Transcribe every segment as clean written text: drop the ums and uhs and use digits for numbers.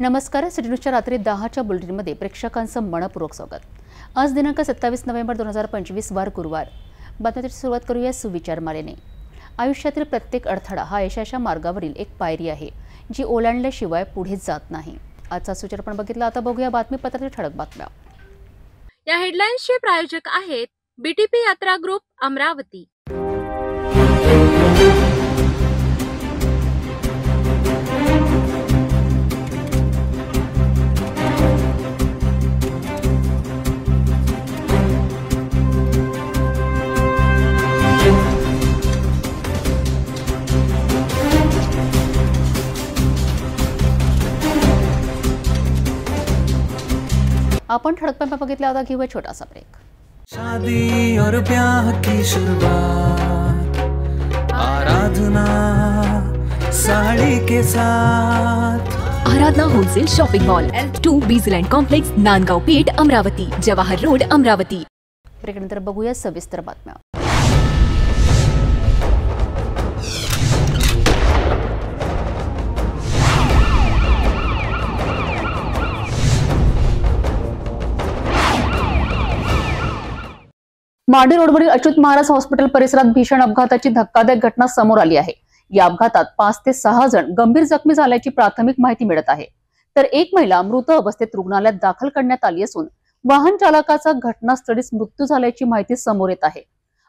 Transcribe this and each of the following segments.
नमस्कार. सिटी न्यूजच्या रात्री 10च्या बुलेटिनमध्ये प्रेक्षकांचं मनपूर्वक स्वागत. आज दिनांक 27 नोव्हेंबर 2025 वार गुरुवार. बातमीची सुरुवात करूया सुविचार मालेने. आयुष्यातील प्रत्येक अडथळा हा यशाच्या मार्गावरील एक पायरी आहे, जी ओलांडल्याशिवाय पुढे जात नाही. आजचा सुविचार आपण बघितला. आता बघूया बातमीपत्रातील ठळक बातम्या. या हेडलाईन्सचे प्रायोजक आहेत बीटीपी यात्रा ग्रुप अमरावती. आपण ठळक बातम्या बघितल्या. आता घेऊया छोटासा ब्रेक. शादी और ब्याह की शुरुआत आराधना साड़ी के साथ. Aradhana wholesale shopping mall L2 बीझलँड कॉम्प्लेक्स, नांदगाव पेठ, अमरावती, जवाहर रोड, अमरावती. ब्रेकनंतर बघूया सविस्तर बातम्या. माडी रोडवरील अच्युत महाराज हॉस्पिटल परिसरात भीषण अपघाताची धक्कादायक घटना समोर आली आहे. या अपघातात 5 ते 6 जण गंभीर जखमी झाल्याची प्राथमिक माहिती मिळत आहे. तर एक महिला मृत अवस्थेत रुग्णालयात दाखल करण्यात आली असून वाहन चालकाचा घटनास्थळीच मृत्यू झाल्याची माहिती समोर येत आहे.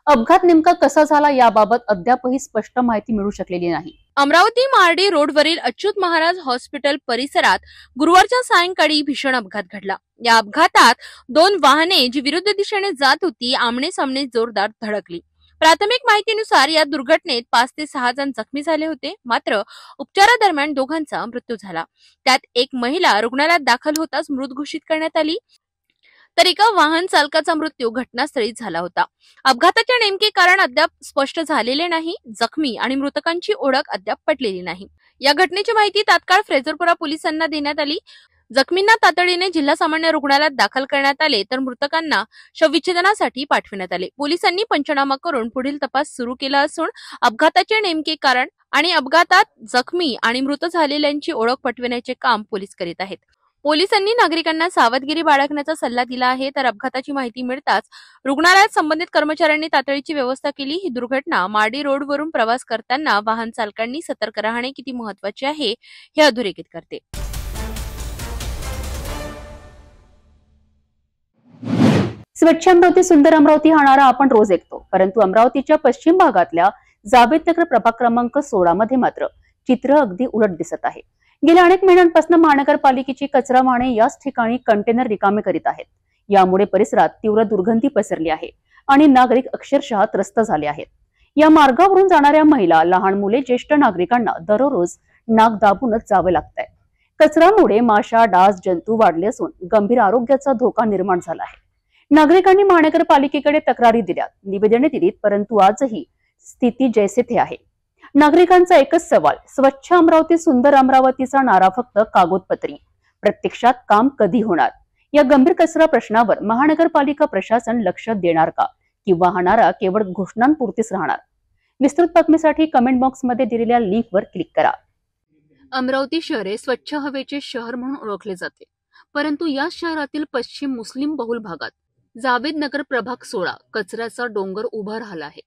अपघात नेमका कसा झाला याबाबत अद्यापही स्पष्ट माहिती मिळू शकलेली नाही. अमरावती मार्डी रोडवरील अच्युत महाराज हॉस्पिटल परिसरात गुरुवारच्या सायंकाळी भीषण अपघात घडला. या अपघातात 2 वाहने जी विरुद्ध दिशेने जात होती आमने सामने जोरदार धडकली. प्राथमिक माहितीनुसार या दुर्घटनेत 5 ते 6 जण जखमी झाले होते. मात्र उपचारादरम्यान दोघांचा मृत्यू झाला. त्यात एक महिला रुग्णालयात दाखल होताच मृत घोषित करण्यात आली, तर एका वाहन चालकाचा मृत्यू घटनास्थळीच झाला होता. अपघाताचे नेमके कारण अद्याप स्पष्ट झालेले नाही. जखमी आणि मृतकांची ओळख अद्याप पटलेली नाही. या घटनेची माहिती तात्काळ फ्रेजरपुरा पोलिसांना देण्यात आली. जखमींना तातडीने जिल्हा सामान्य रुग्णालयात दाखल करण्यात आले, तर मृतकांना शवविच्छेदनासाठी पाठविण्यात आले. पोलिसांनी पंचनामा करून पुढील तपास सुरू केला असून अपघाताचे नेमके कारण आणि अपघातात जखमी आणि मृत झालेल्यांची ओळख पटविण्याचे काम पोलीस करीत आहेत. पोलिसांनी नागरिकांना सावधगिरी बाळगण्याचा सल्ला दिला आहे. तर अपघाताची माहिती मिळताच रुग्णालयात संबंधित कर्मचाऱ्यांनी तातडीची व्यवस्था केली. ही दुर्घटना माडी रोडवरून प्रवास करताना वाहन चालकांनी सतर्क राहणे किती महत्वाचे आहे हे अधोरेखित करते. स्वच्छ अमरावती सुंदर अमरावती हा नारा आपण रोज ऐकतो, परंतु अमरावतीच्या पश्चिम भागातल्या जावेदनगर प्रभाग क्रमांक 16 मध्ये मात्र चित्र अगदी उलट दिसत आहे. गेल्या अनेक महिन्यांपासून महानगरपालिकेची कचरा वाहने याच ठिकाणी कंटेनर रिकामे करीत आहेत. यामुळे परिसरात तीव्र दुर्गंधी पसरली आहे आणि नागरिक अक्षरशः त्रस्त झाले आहेत. या मार्गावरून जाणाऱ्या महिला, लहान मुले, ज्येष्ठ नागरिकांना दररोज नाक दाबूनच जावे लागतंय. कचऱ्यामुळे माशा, डास, जंतू वाढले असून गंभीर आरोग्याचा धोका निर्माण झाला आहे. नागरिकांनी महानगरपालिकेकडे तक्रारी दिल्या, निवेदने दिलीत, परंतु आजही स्थिती जैसे थे आहे. नागरिकांचा एकच सवाल, स्वच्छ अमरावती सुंदर अमरावतीचा नारा फक्त कागदपत्री, प्रत्यक्षात काम कधी होणार? या गंभीर कचरा प्रश्नावर महानगरपालिका प्रशासन लक्ष देणार का, किंवा हा नारा केवळ घोषणांपुरतीच राहणार? विस्तृत बातमीसाठी कमेंट बॉक्समध्ये दिलेल्या लिंकवर क्लिक करा. अमरावती शहर हे स्वच्छ हवेचे शहर म्हणून ओळखले जाते, परंतु या शहरातील पश्चिम मुस्लिम बहुल भागात जावेदनगर प्रभाग 16 कचऱ्याचा डोंगर उभा राहिला आहे.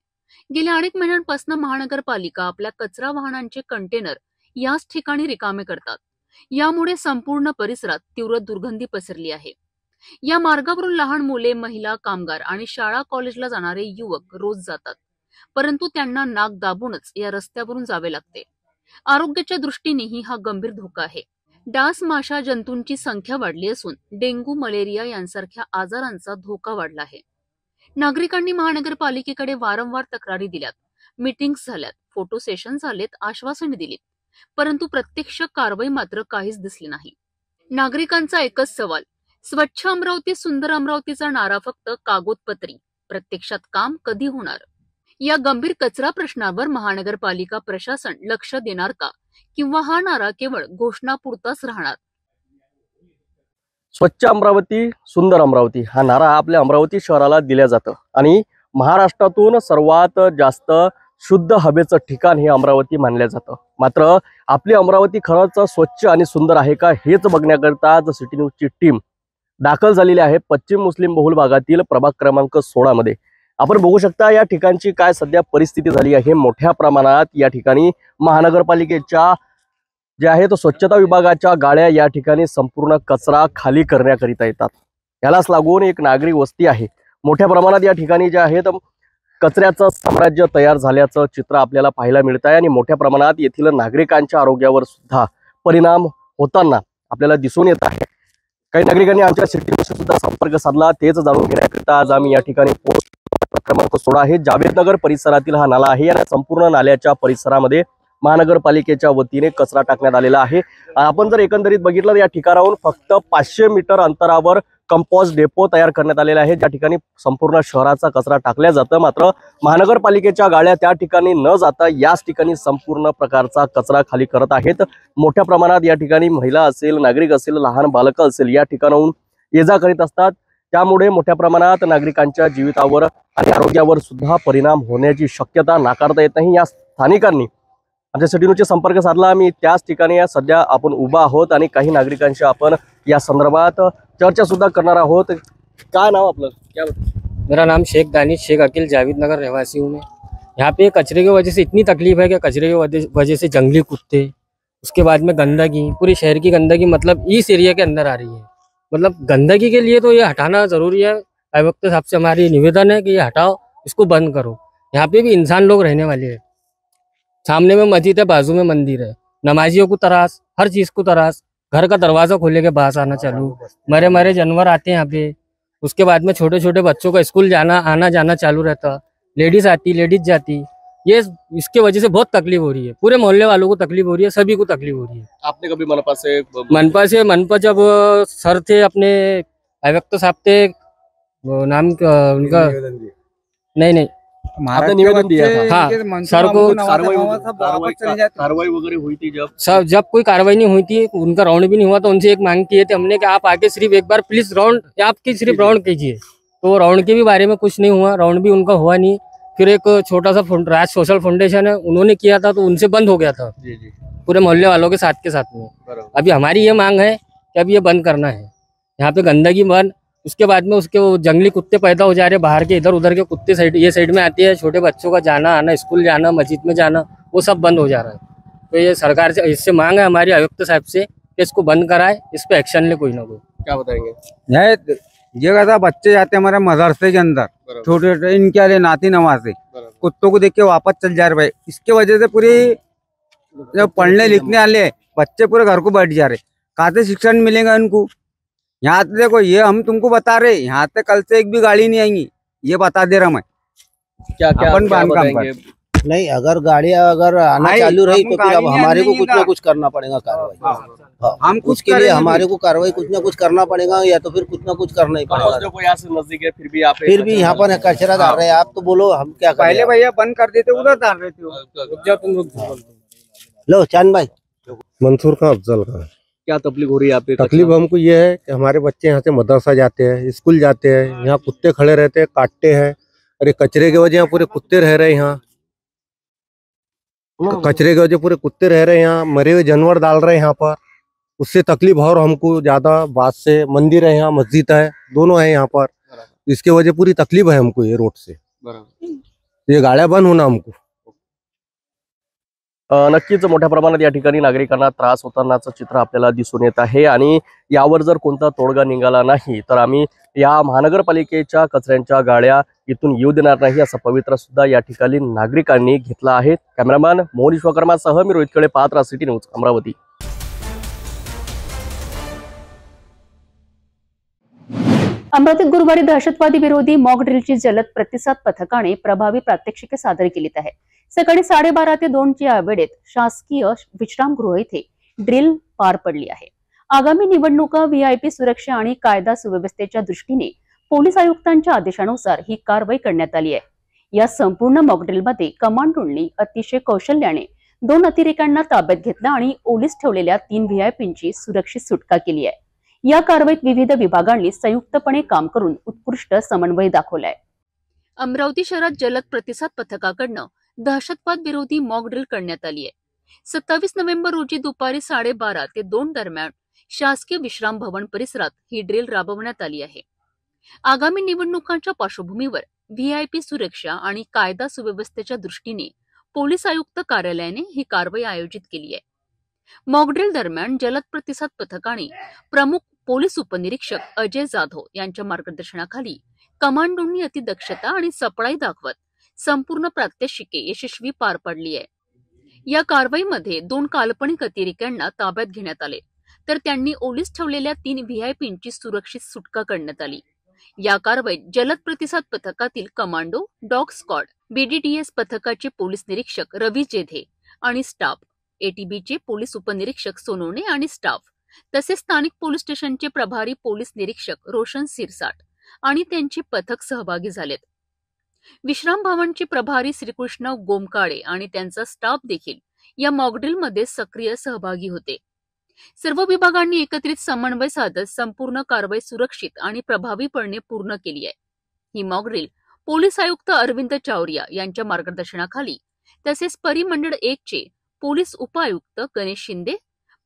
गेल्या अनेक महिन्यांपासून महानगरपालिका आपल्या कचरा वाहनांचे कंटेनर याच ठिकाणी रिकामे करतात. यामुळे संपूर्ण परिसरात तीव्र दुर्गंधी पसरली आहे. या मार्गावरून लहान मुले, महिला, कामगार आणि शाळा कॉलेजला जाणारे युवक रोज जातात, परंतु त्यांना नाक दाबूनच या रस्त्यावरून जावे लागते. आरोग्याच्या दृष्टीनेही हा गंभीर धोका आहे. डास, माशा, जंतूंची संख्या वाढली असून डेंग्यू, मलेरिया यांसारख्या आजारांचा धोका वाढला आहे. नागरिकांनी महानगरपालिकेकडे वारंवार तक्रारी दिल्यात, मीटिंग्स झाल्यात, फोटो सेशन झालेत, आश्वासने दिलीत, परंतु प्रत्यक्ष कारवाई मात्र काहीच दिसली नाही. नागरिकांचा एकच सवाल, स्वच्छ अमरावती सुंदर अमरावतीचा नारा फक्त कागदपत्री, प्रत्यक्षात काम कधी होणार? या गंभीर कचरा प्रश्नावर महानगरपालिका प्रशासन लक्ष देणार का, किंवा हा नारा केवळ घोषणापुरताच राहणार? स्वच्छ अमरावती सुंदर अमरावती हा नारा आपल्या अमरावती शहराला दिला जातो आणि महाराष्ट्रातून सर्वात जास्त शुद्ध हवेचं ठिकाण हे अमरावती मानलं जातं. मात्र आपली अमरावती खरंच स्वच्छ आणि सुंदर आहे का हेच बघण्याकरता आज सिटी न्यूजची टीम दाखल झालेली आहे पश्चिम मुस्लिम बहुल भागातील प्रभाग क्रमांक 16 मध्ये. आपण बघू शकता या ठिकाणची काय सध्या परिस्थिती झाली आहे. मोठ्या प्रमाणात या ठिकाणी महानगरपालिकेच्या जे आहे तो स्वच्छता विभागाच्या गाड्या या ठिकाणी संपूर्ण कचरा खाली करण्याकरिता येतात. यालाच लागून एक नागरिक वस्ती आहे. मोठ्या प्रमाणात या ठिकाणी जे आहे कचऱ्याचं साम्राज्य तयार झाल्याचं चित्र आपल्याला पाहायला मिळत आहे आणि मोठ्या प्रमाणात येथील नागरिकांच्या आरोग्यावर सुद्धा परिणाम होताना आपल्याला दिसून येत आहे. काही नागरिकांनी आमच्या सिटी न्यूजशी सुद्धा संपर्क साधला. तेच जाणून घेण्याकरिता आज आम्ही या ठिकाणी क्रमांक 16 आहे जावेदनगर परिसरातील हा नाला आहे. या संपूर्ण नाल्याच्या परिसरामध्ये महानगरपालिकेच्या वतीने कचरा टाकण्यात आलेला आहे. आपण जर एकंदरीत बघितलं या ठिकाणाहून फक्त 500 मीटर अंतरावर कंपोस्ट डेपो तयार करण्यात आलेला आहे ज्या ठिकाणी संपूर्ण शहराचा कचरा टाकला जातं. मात्र महानगरपालिकेच्या गाड्या त्या ठिकाणी न जाता याच ठिकाणी संपूर्ण प्रकारचा कचरा खाली करत आहेत. मोठ्या प्रमाणात या ठिकाणी महिला असेल, नागरिक असेल, लहान बालकं असेल या ठिकाणाहून ये जा करीत असतात. त्यामुळे मोठ्या प्रमाणात नागरिकांच्या जीवितावर आणि आरोग्यावर सुद्धा परिणाम होण्याची शक्यता नाकारता येत नाही. या स्थानिकांनी आमच्या सिटी न्यूजचे संपर्क साधला. आम्ही त्याच ठिकाणी सध्या आपण उभा आहोत आणि काही नागरिकांशी आपण या संदर्भात चर्चा सुद्धा करणार आहोत. काय नाव आपलं? क्या मेरा नाम शेख दानिश शेख अकील जावेद नगर रहवासी हूँ मैं. यहाँ पे कचरे की वजह से इतनी तकलीफ है कि कचरे की वजह से जंगली कुत्ते, उसके बाद में गंदगी, पूरी शहर की गंदगी मतलब इस एरिया के अंदर आ रही है. मतलब गंदगी के लिए तो ये हटाना ज़रूरी है. आयुक्त साहब से हमारी निवेदन है कि ये हटाओ, इसको बंद करो. यहाँ पे भी इंसान लोग रहने वाले हैं. सामने में मस्जिद है, बाजू में मंदिर है. नमाजियों को तरास, हर चीज़ को तरास. घर का दरवाजा खोले के बाहर आना चालू, मरे मरे जानवर आते हैं यहाँ पे. उसके बाद में छोटे छोटे बच्चों का स्कूल जाना आना जाना चालू रहता. लेडीज आती, लेडीज जाती. ये इसके वजह से बहुत तकलीफ हो रही है. पूरे मोहल्ले वालों को तकलीफ हो रही है, सभी को तकलीफ हो रही है. आपने कभी मनपा से मनपा जब सर थे अपने आयुक्त साहब थे, वो नाम उनका नहीं आपने निवेदन दिया था? हाँ, सर को कार्रवाई वगैरह हुई थी जब कोई कार्रवाई नहीं हुई थी, उनका राउंड भी नहीं हुआ तो उनसे एक मांग की थी हमने कि आप आके सिर्फ एक बार प्लीज राउंड आपकी सिर्फ राउंड कीजिए. तो राउंड के भी बारे में कुछ नहीं हुआ, राउंड भी उनका हुआ नहीं. फिर एक छोटा सा राज सोशल फाउंडेशन है, उन्होंने किया था तो उनसे बंद हो गया था. जी जी. पूरे मोहल्ले वालों के साथ में. अभी हमारी ये मांग है कि अब ये बंद करना है. यहाँ पे गंदगी बंद. उसके बाद में उसके वो जंगली कुत्ते पैदा हो जा रहे हैं बाहर के, इधर उधर के कुत्ते ये साइड में आते हैं. छोटे बच्चों का जाना आना, स्कूल जाना, मस्जिद में जाना, वो सब बंद हो जा रहा है. तो ये सरकार से इससे मांग है हमारी आयुक्त साहब से कि इसको बंद कराए, इस पे एक्शन ले कोई ना कोई. क्या बताएंगे? ये कहता बच्चे जाते हैं हमारे मदरसे के अंदर, छोटे छोटे इनके वाले नाती नवासे कुत्तों को देख के वापस चल जा रहे भाई. इसके वजह से पूरी जो पढ़ने लिखने वाले बच्चे पूरे घर को बैठ जा रहे. कहाँ से शिक्षण मिलेगा उनको? यहाँ से देखो, ये हम तुमको बता रहे, यहाँ से कल से एक भी गाड़ी नहीं आएंगी, ये बता दे रहा मैं. क्या क्या अपन क्या काम बताएंगे? नहीं, अगर गाड़ियाँ अगर आना भाई, चालू रही हम तो फिर अब गाड़ियाँ हमारे को नहीं कुछ ना ला- कुछ करना पड़ेगा कार्रवाई. हाँ, हम कुछ उसके लिए करेंगे हमारे भी. को कार्रवाई कुछ ना कुछ करना पड़ेगा, या तो फिर कुछ ना कुछ करना ही पड़ेगा. देखो यहाँ से नजदीक है फिर भी आप फिर भी यहाँ पर कचरा डाल रहे हैं. आप तो बोलो हम क्या करें. पहले भैया बंद कर देते, उधर डाल रहे थे. रुक जाओ तुम लोग. लो चांद भाई. मंसूर खां अफजल खां. क्या तकलीफ हो रही है आप पे? तकलीफ हमको ये है कि हमारे बच्चे यहाँ से मदरसा जाते हैं, स्कूल जाते हैं, यहाँ कुत्ते खड़े रहते हैं, काटते हैं. अरे कचरे की वजह यहाँ पूरे कुत्ते रह रहे हैं. यहाँ कचरे की वजह पूरे कुत्ते रह रहे हैं. यहाँ मरे हुए जानवर डाल रहे हैं यहाँ पर. उससे तकलीफ और हमको ज्यादा. बात से मंदिर है, यहाँ मस्जिद है, दोनों है यहाँ पर. इसके वजह पूरी तकलीफ है हमको ये रोड से. ये गाड्या बंद होना हमको. नक्कीच मोठ्या प्रमाणात या ठिकाणी नागरिकांना त्रास होतानाचं चित्र आपल्याला दिसून येत आहे आणि यावर जर कोणता तोडगा निघाला नाही तर आम्ही या महानगरपालिकेच्या कचऱ्यांच्या गाड्या इथून येऊ देणार नाही असा पवित्रा सुद्धा या ठिकाणी नागरिकांनी घेतला आहे. कॅमेरामॅन मोहन विश्वकर्मासह मी रोहित खळे, पाहत सिटी न्यूज अमरावती. अमरावतीत गुरुवारी दहशतवादी विरोधी मॉक ड्रिलची जलद प्रतिसाद पथकाने प्रभावी प्रात्यक्षिके सादर केलीत आहे. सकाळी 12:30 ते 2 च्या वेळेत शासकीय विश्रामगृह येथे ड्रिल पार पडली आहे. आगामी निवडणुका, व्हीआयपी सुरक्षा आणि कायदा सुव्यवस्थेच्या दृष्टीने पोलीस आयुक्तांच्या आदेशानुसार ही कारवाई करण्यात आली आहे. या संपूर्ण मॉक ड्रिलमध्ये कमांड रुळनी अतिशय कौशल्याने 2 अतिरेक्यांना ताब्यात घेतलं आणि ओलीस ठेवलेल्या 3 व्हीआयपींची सुरक्षित सुटका केली आहे. या कारवाईत विविध विभागांनी संयुक्तपणे काम करून उत्कृष्ट समन्वय दाखवलाय. अमरावती शहरात जलद प्रतिसाद पथकाकडनं दहशतवाद विरोधी मॉक ड्रिल करण्यात आली आहे. 27 नोव्हेंबर रोजी दुपारी 12:30 ते 2 दरम्यान शासकीय विश्राम भवन परिसरात ही ड्रिल राबवण्यात आली आहे. आगामी निवडणुकांच्या पार्श्वभूमीवर व्हीआयपी सुरक्षा आणि कायदा सुव्यवस्थेच्या दृष्टीने पोलीस आयुक्त कार्यालयाने ही कारवाई आयोजित केली आहे. मॉकड्रिल दरम्यान जलद प्रतिसाद पथकाने प्रमुख पोलीस उपनिरीक्षक अजय जाधव यांच्या मार्गदर्शनाखाली कमांडोंनी अतिदक्षता आणि सपळाई दाखवत संपूर्ण प्रात्यक्षिके यशस्वी पार पाडली आहे. या कारवाईमध्ये 2 काल्पनिक अतिरेक्यांना ताब्यात घेण्यात आले, तर त्यांनी ओलीस ठेवलेल्या 3 व्हीआयपींची सुरक्षित सुटका करण्यात आली. या कारवाईत जलद प्रतिसाद पथकातील कमांडो, डॉग स्क्वॉड, बीडीडीएस पथकाचे पोलीस निरीक्षक रवी जेधे आणि स्टाफ, एटीबीचे पोलीस उपनिरीक्षक सोनवणे आणि स्टाफ, तसेच स्थानिक पोलीस स्टेशनचे प्रभारी पोलीस निरीक्षक रोशन सिरसाट आणि त्यांचे पथक सहभागी झालेत. विश्राम भवनचे प्रभारी श्रीकृष्ण गोमकाळे आणि त्यांचा स्टाफ देखील या मॉकड्रिलमध्ये सक्रिय सहभागी होते. सर्व विभागांनी एकत्रित समन्वय साधत संपूर्ण कारवाई सुरक्षित आणि प्रभावीपणे पूर्ण केली आहे. ही मॉकड्रिल पोलीस आयुक्त अरविंद चावरिया यांच्या मार्गदर्शनाखाली, तसेच परिमंडळ 1 चे पोलीस उपायुक्त गणेश शिंदे,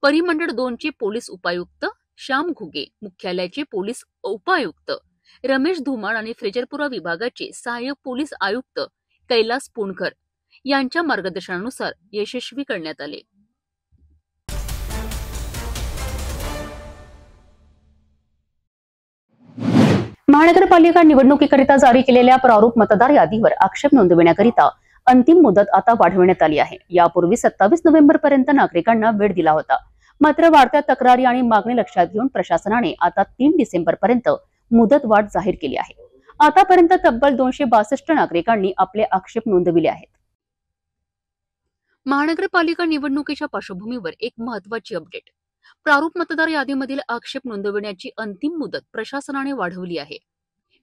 परिमंडळ 2 चे पोलीस उपायुक्त श्याम घुगे, मुख्यालयाचे पोलीस उपायुक्त रमेश धुमाळ आणि फ्रेजरपुरा विभागाचे सहाय्यक पोलीस आयुक्त कैलास पुणकर यांच्या मार्गदर्शनानुसार यशस्वी करण्यात आले. महानगरपालिका निवडणुकीकरिता जारी केलेल्या प्रारूप मतदार यादीवर आक्षेप नोंदविण्याकरिता अंतिम मुदत आता वाढवण्यात आली आहे. यापूर्वी 27 नोव्हेंबर पर्यंत नागरिकांना वेळ दिला होता. मात्र वाढत्या तक्रारी आणि मागणी लक्षात घेऊन प्रशासनाने आता 3 डिसेंबर पर्यंत मुदत वाढ जाहीर केली आहे. आतापर्यंत तब्बल 262 नागरिकांनी आपले आक्षेप नोंदविले आहेत. महानगरपालिका निवडणुकीच्या पार्श्वभूमीवर एक महत्त्वाची अपडेट. प्रारूप मतदार यादीमधील आक्षेप नोंदविण्याची अंतिम मुदत प्रशासनाने वाढवली आहे.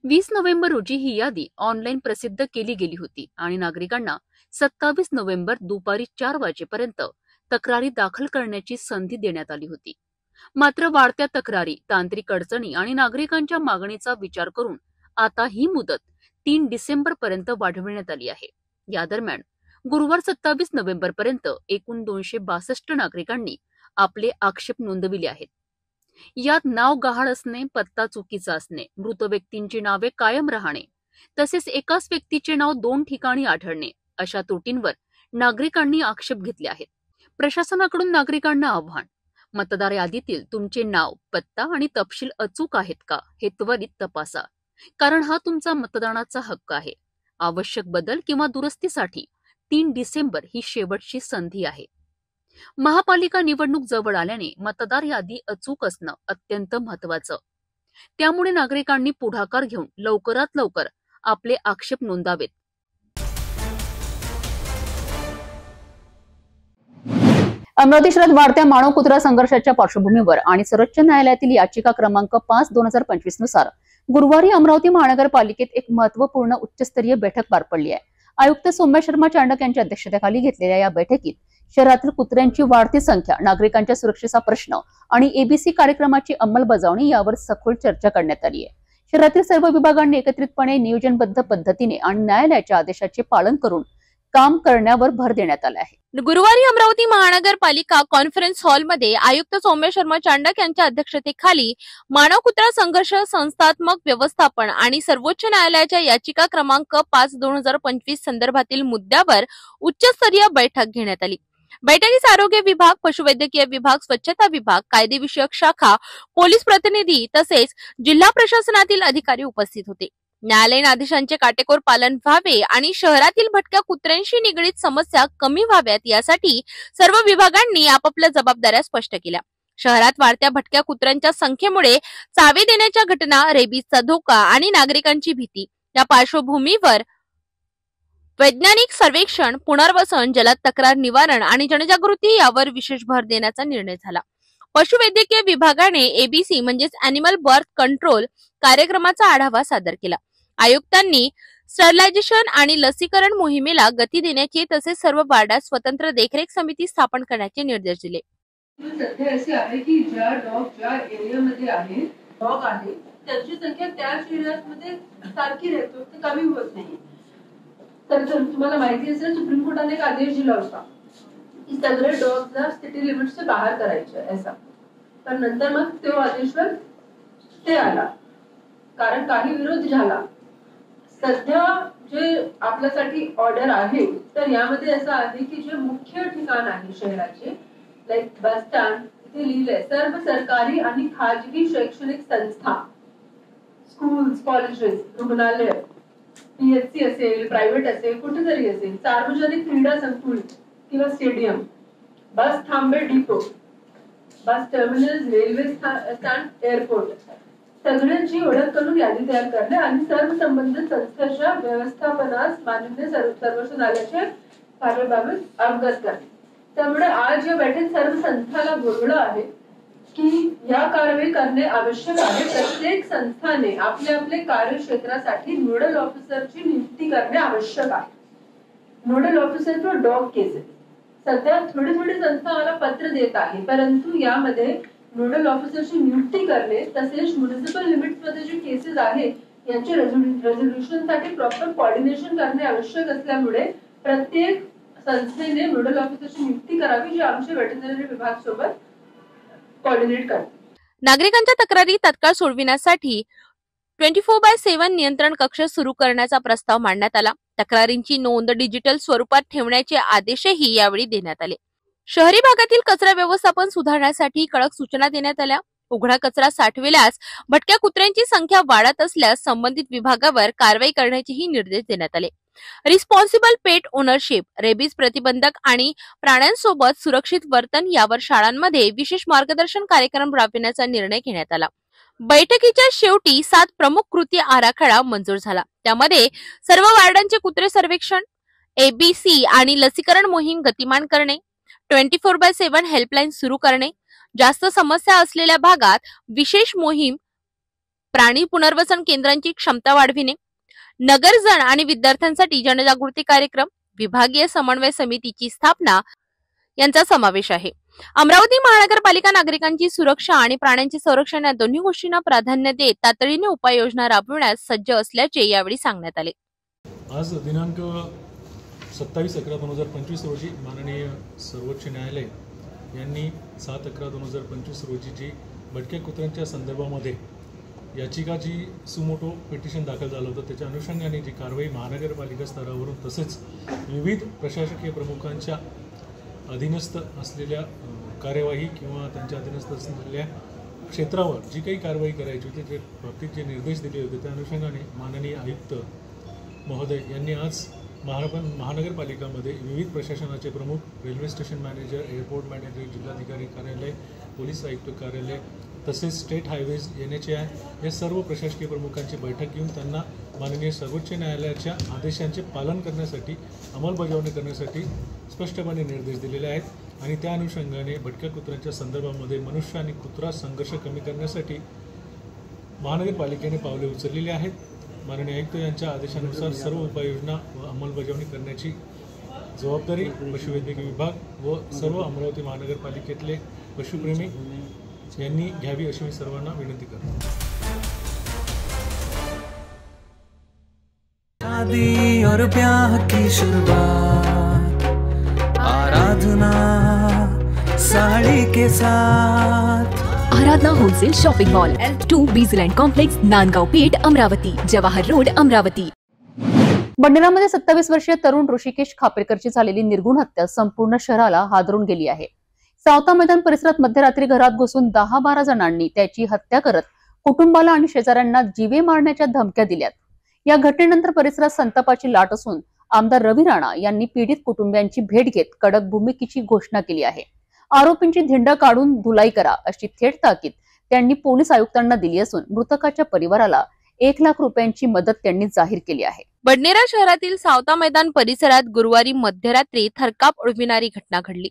20 नोव्हेंबर रोजी ही यादी ऑनलाईन प्रसिद्ध केली गेली होती आणि नागरिकांना 27 नोव्हेंबर दुपारी 4 वाजेपर्यंत तक्रारी दाखल करण्याची संधी देण्यात आली होती. मात्र वाढत्या तक्रारी, तांत्रिक अडचणी आणि नागरिकांच्या मागणीचा विचार करून आता ही मुदत 3 डिसेंबर पर्यंत वाढवण्यात आली आहे. या दरम्यान गुरुवार 27 नोव्हेंबर पर्यंत एकूण 262 नागरिकांनी आपले आक्षेप नोंदविले आहेत. यात नाव गहाळ असणे, पत्ता चुकीचा असणे, मृत व्यक्तींची नावे कायम राहणे, तसेच एकाच व्यक्तीचे नाव 2 ठिकाणी आढळणे अशा त्रुटींवर नागरिकांनी आक्षेप घेतले आहेत. प्रशासनाकडून नागरिकांना आव्हान: मतदार यादीतील तुमचे नाव, पत्ता आणि तपशील अचूक आहेत का हे त्वरित तपासा, कारण हा तुमचा मतदानाचा हक्क आहे. आवश्यक बदल किंवा दुरुस्तीसाठी 3 डिसेंबर ही शेवटची संधी आहे. महापालिका निवडणूक जवळ आल्याने मतदार यादी अचूक असणं अत्यंत महत्वाचं. त्यामुळे नागरिकांनी पुढाकार घेऊन लवकरात लवकर आपले आक्षेप नोंदावेत. अमरावती शहरात वाढत्या मानव कुत्रा संघर्षाच्या पार्श्वभूमीवर आणि सर्वोच्च न्यायालयातील याचिका क्रमांक 5/2025 नुसार गुरुवारी अमरावती महानगरपालिकेत एक महत्वपूर्ण उच्चस्तरीय बैठक पार पडली आहे. आयुक्त सौम्या शर्मा चांडक यांच्या अध्यक्षतेखाली घेतलेल्या या बैठकीत शहरातील कुत्र्यांची वाढती संख्या, नागरिकांच्या सुरक्षेचा प्रश्न आणि एबीसी कार्यक्रमाची अंमलबजावणी यावर सखोल चर्चा करण्यात आली आहे. शहरातील सर्व विभागांनी एकत्रितपणे नियोजनबद्ध पद्धतीने आणि न्यायालयाच्या आदेशाचे पालन करून काम करण्यावर भर देण्यात आला आहे. गुरुवारी अमरावती महानगरपालिका कॉन्फरन्स हॉलमध्ये आयुक्त सौम्या शर्मा चांडक यांच्या अध्यक्षतेखाली मानव कुत्रा संघर्ष संस्थात्मक व्यवस्थापन आणि सर्वोच्च न्यायालयाच्या याचिका क्रमांक 5/2025 संदर्भातील मुद्द्यावर उच्चस्तरीय बैठक घेण्यात आली. बैठकीस आरोग्य विभाग, पशुवैद्यकीय विभाग, स्वच्छता विभाग, कायदेविषयक शाखा, पोलीस प्रतिनिधी तसेच जिल्हा प्रशासनातील अधिकारी उपस्थित होते. न्यायालयीन आदेशांचे काटेकोर पालन व्हावे आणि शहरातील भटक्या कुत्र्यांशी निगडीत समस्या कमी व्हाव्यात यासाठी सर्व विभागांनी आपापल्या जबाबदाऱ्या स्पष्ट केल्या. शहरात वाढत्या भटक्या कुत्र्यांच्या संख्येमुळे चावे देण्याच्या घटना, रेबीजचा धोका आणि नागरिकांची भीती या पार्श्वभूमीवर वैज्ञानिक सर्वेक्षण, पुनर्वसन, जलद तक्रार निवारण आणि जनजागृती यावर विशेष भर देण्याचा निर्णय झाला. पशुवैद्यकीय विभागाने एबीसी म्हणजेच अॅनिमल बर्थ कंट्रोल कार्यक्रमाचा आढावा सादर केला. आयुक्तांनी स्टरलायझेशन आणि लसीकरण मोहिमेला गती देण्याचे तसेच सर्व वार्डात स्वतंत्र देखरेख समिती स्थापन करण्याचे निर्देश दिले. सध्या असे आहे की ज्या डॉग ज्या एरियामध्ये आहे, डॉग आहे, त्यांची संख्या त्याच एरियामध्ये सारखी राहते, कमी होत नाही. तर तुम्हाला माहिती असेल सुप्रीम कोर्टाने एक आदेश दिला होता की सगळे डॉग्सला सिटी लिमिट्सच्या बाहेर करायचे ऐसा. तर नंतर मग तो आदेशवर स्टे आला कारण काही विरोध झाला. सध्या जे आपल्यासाठी ऑर्डर आहे तर यामध्ये असं आहे की जे मुख्य ठिकाण आहे शहराचे लाईक बस स्टँड इथे लिहिलंय सर्व सरकारी आणि खाजगी शैक्षणिक संस्था, स्कूल्स, कॉलेजेस, रुग्णालय, PHC असेल, प्रायव्हेट असेल, कुठेतरी असेल, सार्वजनिक क्रीडा संकुल किंवा स्टेडियम, बस थांबे, depot, bus terminal, railway stand, airport सगळ्यांची ओळख करून यादी तयार करणे आणि सर्व संबंधित संस्थांच्या व्यवस्थापनास मान्य सर्वोच्च न्यायालयाच्या कार्यबाबत अवगत करणे. त्यामुळे आज या बैठक सर्व संस्थांना बोलवलं आहे की या कारवाई करणे आवश्यक आहे. प्रत्येक संस्थाने आपल्या आपल्या कार्यक्षेत्रासाठी नोडल ऑफिसरची नियुक्ती करणे आवश्यक आहे. Nodal officer for dog cases सध्या थोडी संस्था मला पत्र देत आहे परंतु यामध्ये नोडल ऑफिसरची नियुक्ती करणे तसेच म्युनिसिपल लिमिट्स मध्ये जे केसेस आहेत यांचे रेझोल्युशनसाठी प्रॉपर कोऑर्डिनेशन करणे आवश्यक असल्यामुळे प्रत्येक संस्थेने नोडल ऑफिसरची नियुक्ती करावी जी आमच्या वेटरनरी विभाग सोबत कोऑर्डिनेट करते. नागरिकांच्या तक्रारी तत्काळ सोडविण्यासाठी 24/7 नियंत्रण कक्ष सुरू करण्याचा प्रस्ताव मांडण्यात आला. तक्रारींची नोंद डिजिटल स्वरूपात ठेवण्याचे आदेशही यावेळी देण्यात आले. शहरी भागातील कचरा व्यवस्थापन सुधारण्यासाठी कडक सूचना देण्यात आल्या. उघडा कचरा साठविल्यास भटक्या कुत्र्यांची संख्या वाढत असल्यास संबंधित विभागावर कारवाई करण्याचेही निर्देश देण्यात आले. रिस्पॉन्सिबल पेट ओनरशिप, रेबीज प्रतिबंधक आणि प्राण्यांसोबत सुरक्षित वर्तन यावर शाळांमध्ये विशेष मार्गदर्शन कार्यक्रम राबविण्याचा निर्णय घेण्यात आला. बैठकीच्या शेवटी 7 प्रमुख कृती आराखडा मंजूर झाला. त्यामध्ये सर्व वार्डांचे कुत्रे सर्वेक्षण, ABC आणि लसीकरण मोहीम गतिमान करणे, 24/7 हेल्पलाईन सुरू करणे, जास्त समस्या असलेल्या भागात विशेष मोहीम, प्राणी पुनर्वसन केंद्रांची क्षमता वाढविणे, नगरजन आणि विद्यार्थ्यांसाठी जनजागृती कार्यक्रम, विभागीय समन्वय समितीची स्थापना यांचा समावेश आहे. अमरावती महानगरपालिका नागरिकांची सुरक्षा आणि प्राण्यांचे संरक्षण या दोन्ही गोष्टींना प्राधान्य देत तातडीने उपाययोजना राबविण्यास सज्ज असल्याचे यावेळी सांगण्यात आले. आज दिनांक 27/11/2025 रोजी माननीय सर्वोच्च न्यायालय यांनी 7/11/2025 रोजी जी भटक्या कुत्र्यांच्या संदर्भामध्ये याचिका जी सुमोटो पिटिशन दाखल झालं होतं त्याच्या अनुषंगाने जी कारवाई महानगरपालिका स्तरावरून तसेच विविध प्रशासकीय प्रमुखांच्या अधीनस्थ असलेल्या कार्यवाही किंवा त्यांच्या अधीनस्थ असलेल्या क्षेत्रावर जी काही कारवाई करायची होती ते बाबतीत जे निर्देश दिले होते त्या अनुषंगाने माननीय आयुक्त महोदय यांनी आज महानगरपालिकामध्ये विविध प्रशासनाचे प्रमुख, railway station manager, airport manager, जिल्हाधिकारी कार्यालय, पोलीस आयुक्त कार्यालय तसेच स्टेट हायवेज, NHAI या सर्व प्रशासकीय प्रमुखांची बैठक घेऊन त्यांना माननीय सर्वोच्च न्यायालयाच्या आदेशांचे पालन करण्यासाठी, अंमलबजावणी करण्यासाठी स्पष्टपणे निर्देश दिलेले आहेत आणि त्या अनुषंगाने भटक्या कुत्र्यांच्या संदर्भामध्ये मनुष्य आणि कुत्रा संघर्ष कमी करण्यासाठी महानगरपालिकेने पावले उचललेली आहेत. माननीय आयुक्त यांच्या आदेशानुसार सर्व उपाययोजना व अंमलबजावणी करण्याची जबाबदारी पशुवैद्यकीय विभाग व सर्व अमरावती महानगरपालिकेतले पशुप्रेमी यांनी घ्यावी अशी मी सर्वांना विनंती करतो. शादी और ब्याह की शुरुआत आराधना साड़ी के साथ. Aradhana wholesale shopping mall, L2 बीजलँड कॉम्प्लेक्स, नांदगाव पेठ, अमरावती, जवाहर रोड, अमरावती. बंडरामध्ये 27 वर्षीय तरुण ऋषिकेश खापेरकरची झालेली निर्गुण हत्या संपूर्ण शहराला हादरून गेली आहे. सावता मैदान परिसरात मध्यरात्री घरात घुसून 10-12 जणांनी त्याची हत्या करत कुटुंबाला आणि शेजाऱ्यांना जीवे मारण्याच्या धमक्या दिल्यात. या घटनेनंतर परिसरात संतापाची लाट असून आमदार रवी राणा यांनी पीडित कुटुंबियांची भेट घेत कडक भूमिकेची घोषणा केली आहे. आरोपींची धिंड काढून धुलाई करा अशी थेट ताकीद त्यांनी पोलीस आयुक्तांना दिली असून मृतकाच्या परिवाराला 1 लाख रुपयांची मदत त्यांनी जाहीर केली आहे. बडनेरा शहरातील सावता मैदान परिसरात गुरुवारी मध्यरात्री थरकाप उडविणारी घटना घडली.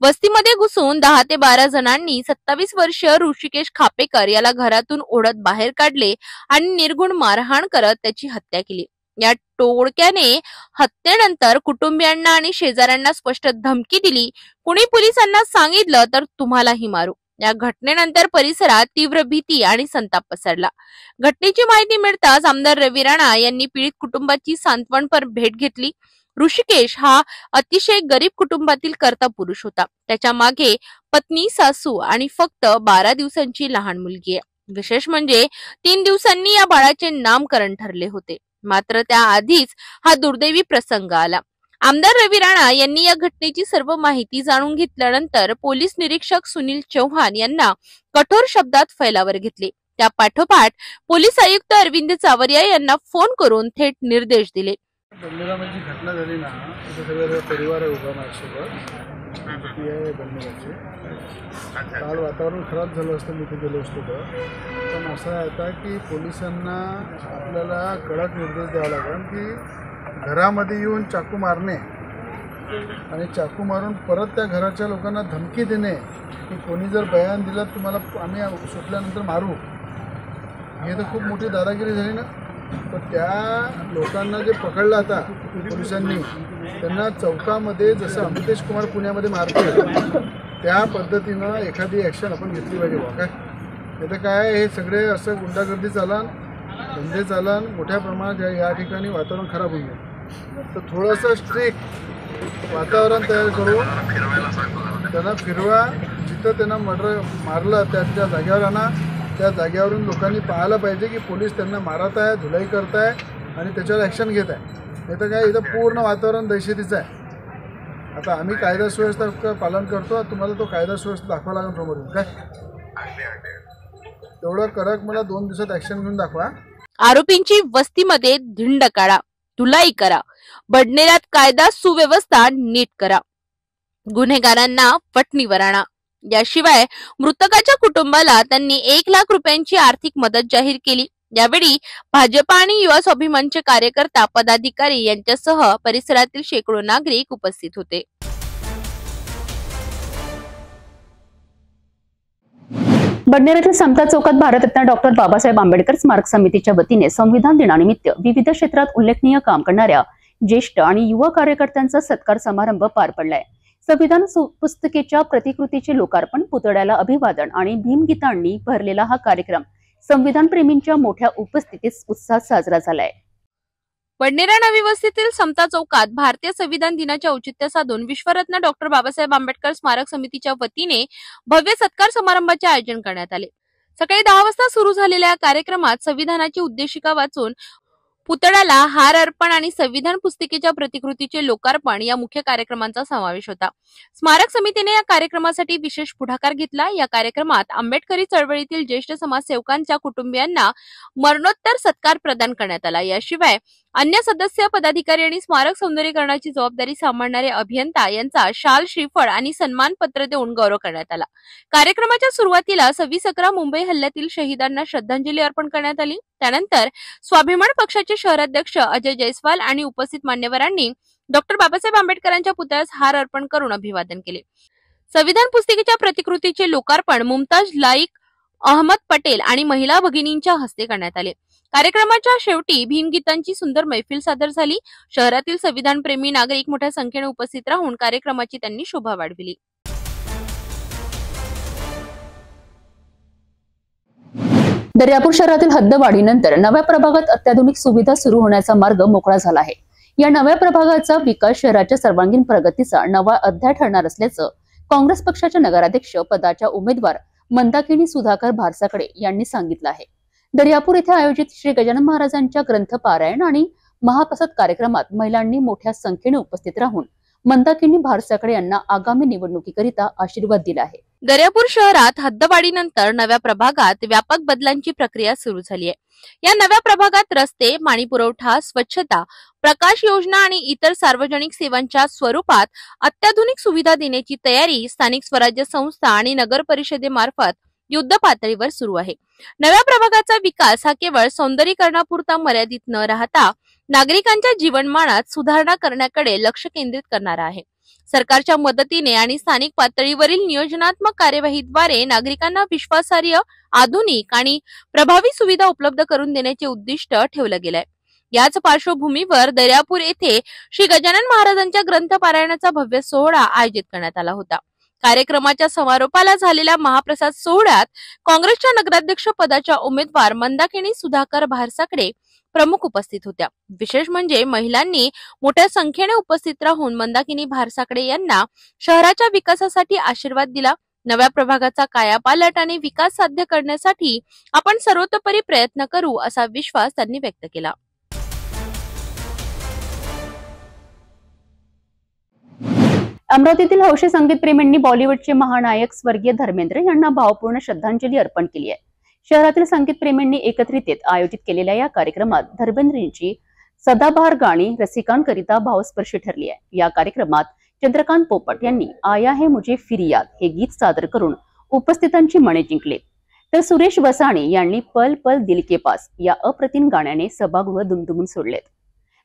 वस्तीमध्ये घुसून 10 ते 12 जणांनी 27 वर्षीय ऋषिकेश खापेकर याला घरातून ओढत बाहेर काढले आणि निर्गुण मारहाण करत त्याची हत्या केली. या टोळक्याने हत्येनंतर कुटुंबियांना आणि शेजाऱ्यांना स्पष्ट धमकी दिली, कुणी पोलिसांना सांगितलं तर तुम्हालाही मारू. या घटनेनंतर परिसरात तीव्र भीती आणि संताप पसरला. घटनेची माहिती मिळताच आमदार रवी राणा यांनी पीडित कुटुंबाची सांत्वनपर भेट घेतली. ऋषिकेश हा अतिशय गरीब कुटुंबातील कर्ता पुरुष होता. त्याच्या मागे पत्नी, सासू आणि फक्त 12 दिवसांची लहान मुलगी आहे. विशेष म्हणजे 3 दिवसांनी या बाळाचे नामकरण ठरले होते. मात्र त्याआधीच हा दुर्दैवी प्रसंग आला. आमदार रवी राणा यांनी या घटनेची सर्व माहिती जाणून घेतल्यानंतर पोलीस निरीक्षक सुनील चौहान यांना कठोर शब्दात फैलावर घेतले. त्या पाठोपाठ पोलीस आयुक्त अरविंद चावरिया यांना फोन करून थेट निर्देश दिले. बंदरामध्ये जी घटना झाली ना, तिथे सगळं परिवार आहे उभा माझ्यासोबत. काल वातावरण खराब झालं असतं, मी तिथे गेलो असतो तर. पण असं आहे आता की पोलिसांना आपल्याला कडक निर्देश द्यावा लागेल की घरामध्ये येऊन चाकू मारणे आणि चाकू मारून परत त्या घराच्या लोकांना धमकी देणे की कोणी जर बयान दिलं तुम्हाला आम्ही सुटल्यानंतर मारू, हे तर खूप मोठी दादागिरी झाली ना. तर त्या लोकांना जे पकडलं आता पोलिसांनी, त्यांना चौकामध्ये जसं अमितेश कुमार पुण्यामध्ये मारते त्या पद्धतीनं एखादी ॲक्शन आपण घेतली पाहिजे. काय आता काय हे सगळे असं गुंडागर्दी चालन, धंदे चालन, मोठ्या प्रमाणात या ठिकाणी वातावरण खराब होईल. तर थोडंसं स्ट्रिक्ट वातावरण तयार करून त्यांना फिरवा. जिथं त्यांना मारलं त्या जागेवर आणा. त्या जागेवरून लोकांनी पाहायला पाहिजे की पोलीस त्यांना मारत आहे, धुलाई करत आहे आणि त्याच्यावर ॲक्शन घेत आहे. नाही तर काय, इथं पूर्ण वातावरण दहशतीचं आहे. आता आम्ही कायदा सुव्यवस्था पालन करतो, तुम्हाला तो कायदा सुव्यवस्था दाखवा लागेल समोरून. काय तेवढं कडक मला 2 दिवसात ॲक्शन घेऊन दाखवा. आरोपींची वस्तीमध्ये धिंड काढा, धुलाई करा, बडनेरात कायदा सुव्यवस्था नीट करा, गुन्हेगारांना वठणीवर आणा. याशिवाय मृतकाच्या कुटुंबाला त्यांनी 1 लाख रुपयांची आर्थिक मदत जाहीर केली. यावेळी भाजपा आणि युवा स्वाभिमानचे कार्यकर्ता, पदाधिकारी यांच्यासह परिसरातील शेकडो नागरिक उपस्थित होते. बडनेरातील समता चौकात भारतरत्न डॉक्टर बाबासाहेब आंबेडकर स्मारक समितीच्या वतीने संविधान दिनानिमित्त विविध क्षेत्रात उल्लेखनीय काम करणाऱ्या ज्येष्ठ आणि युवा कार्यकर्त्यांचा सत्कार समारंभ पार पडलाय. संविधान पुस्तिकेच्या प्रतिकृतीचे लोकार्पण, पुतळ्याला अभिवादन आणि भीमगीतांनी भरलेला हा कार्यक्रम संविधान प्रेमींच्या मोठ्या उपस्थितीत उत्साहात साजरा झालाय. बडनेरा नवी वस्तीतील समता चौकात भारतीय संविधान दिनाचे औचित्य साधून विश्वरत्न डॉक्टर बाबासाहेब आंबेडकर स्मारक समितीच्या वतीने भव्य सत्कार समारंभाचे आयोजन करण्यात आले. सकाळी 10 वाजता सुरू झालेल्या या कार्यक्रमात संविधानाची उद्देशिका वाचून पुतळ्याला हार अर्पण आणि संविधान पुस्तिकेच्या प्रतिकृतीचे लोकार्पण या मुख्य कार्यक्रमांचा समावेश होता. स्मारक समितीने या कार्यक्रमासाठी विशेष पुढाकार घेतला. या कार्यक्रमात आंबेडकरी चळवळीतील ज्येष्ठ समाजसेवकांच्या कुटुंबियांना मरणोत्तर सत्कार प्रदान करण्यात आला. याशिवाय अन्य सदस्य, पदाधिकारी आणि स्मारक सौंदर्यीकरणाची जबाबदारी सांभाळणारे अभियंता यांचा शाल, श्रीफळ आणि सन्मानपत्र देऊन गौरव करण्यात आला. कार्यक्रमाच्या सुरुवातीला 26/11 मुंबई हल्ल्यातील शहीदांना श्रद्धांजली अर्पण करण्यात आली. त्यानंतर स्वाभिमान पक्षाचे शहराध्यक्ष अजय जयस्वाल आणि उपस्थित मान्यवरांनी डॉक्टर बाबासाहेब आंबेडकरांच्या पुतळ्यास हार अर्पण करून अभिवादन केले. संविधान पुस्तिकेच्या प्रतिकृतीचे लोकार्पण मुमताज लाईक, अहमद पटेल आणि महिला भगिनींच्या हस्ते करण्यात आले. कार्यक्रमाच्या शेवटी भीमगीतांची सुंदर मैफिल सादर झाली. शहरातील संविधान प्रेमी नागरिक मोठ्या संख्येने उपस्थित राहून कार्यक्रमाची त्यांनी शोभा वाढविली. दर्यापूर शहरातील हद्दवाढीनंतर नव्या प्रभागात अत्याधुनिक सुविधा सुरू होण्याचा मार्ग मोकळा झाला आहे. या नव्या प्रभागाचा विकास शहराच्या सर्वांगीण प्रगतीचा नवा अध्याय ठरणार असल्याचं काँग्रेस पक्षाच्या नगराध्यक्ष पदाच्या उमेदवार मंदाकिनी सुधाकर भारसाकडे यांनी सांगितलं आहे. दर्यापूर येथे आयोजित श्री गजानन महाराजांच्या ग्रंथ पारायण आणि महाप्रसाद कार्यक्रमात महिलांनी मोठ्या संख्येने उपस्थित राहून मंदाकिनी भारसाकडे यांना आगामी निवडणुकीकरिता आशीर्वाद दिला आहे. दर्यापूर शहरात हद्दवाढीनंतर नव्या प्रभागात व्यापक बदलांची प्रक्रिया सुरू झाली आहे. या नव्या प्रभागात रस्ते, पाणी पुरवठा, स्वच्छता, प्रकाश योजना आणि इतर सार्वजनिक सेवांच्या स्वरूपात अत्याधुनिक सुविधा देण्याची तयारी स्थानिक स्वराज्य संस्था आणि नगर परिषदेमार्फत युद्ध पातळीवर सुरू आहे. नव्या प्रभागाचा विकास हा केवळ सौंदर्यीकरणापुरता मर्यादित न राहता नागरिकांच्या जीवनमानात सुधारणा करण्याकडे लक्ष केंद्रित करणारा आहे. सरकारच्या मदतीने आणि स्थानिक पातळीवरील नियोजनात्मक कार्यवाहीद्वारे नागरिकांना विश्वासार्ह, आधुनिक आणि प्रभावी सुविधा उपलब्ध करून देण्याचे उद्दिष्ट ठेवलं गेलंय. याच पार्श्वभूमीवर दर्यापूर येथे श्री गजानन महाराजांच्या ग्रंथ पारायणाचा भव्य सोहळा आयोजित करण्यात आला होता. कार्यक्रमाच्या समारोपाला झालेल्या महाप्रसाद सोहळ्यात काँग्रेसच्या नगराध्यक्ष पदाच्या उमेदवार मंदाकिनी सुधाकर भारसाकडे प्रमुख उपस्थित होत्या. विशेष म्हणजे महिलांनी मोठ्या संख्येने उपस्थित राहून मंदाकिनी भारसाकडे यांना शहराच्या विकासासाठी आशीर्वाद दिला. नव्या प्रभागाचा कायापालट आणि विकास साध्य करण्यासाठी आपण सर्वतोपरी प्रयत्न करू असा विश्वास त्यांनी व्यक्त केला. अमरावतीतील हौशी संगीत प्रेमींनी बॉलिवूडचे महानायक स्वर्गीय धर्मेंद्र यांना भावपूर्ण श्रद्धांजली अर्पण केली आहे. शहरातील संगीत प्रेमींनी एकत्रित आयोजित केलेल्या या कार्यक्रमात धर्मेंद्रजींची सदाबहार गाणी रसिकांकरिता भावस्पर्शी ठरली आहे. या कार्यक्रमात चंद्रकांत पोपट यांनी आया है मुझे फिर याद हे गीत सादर करून उपस्थितांची मने जिंकले, तर सुरेश वसाणी यांनी पल पल दिल के पास या अप्रतिम गाण्याने सभागृह दुमदुमून सोडलेत.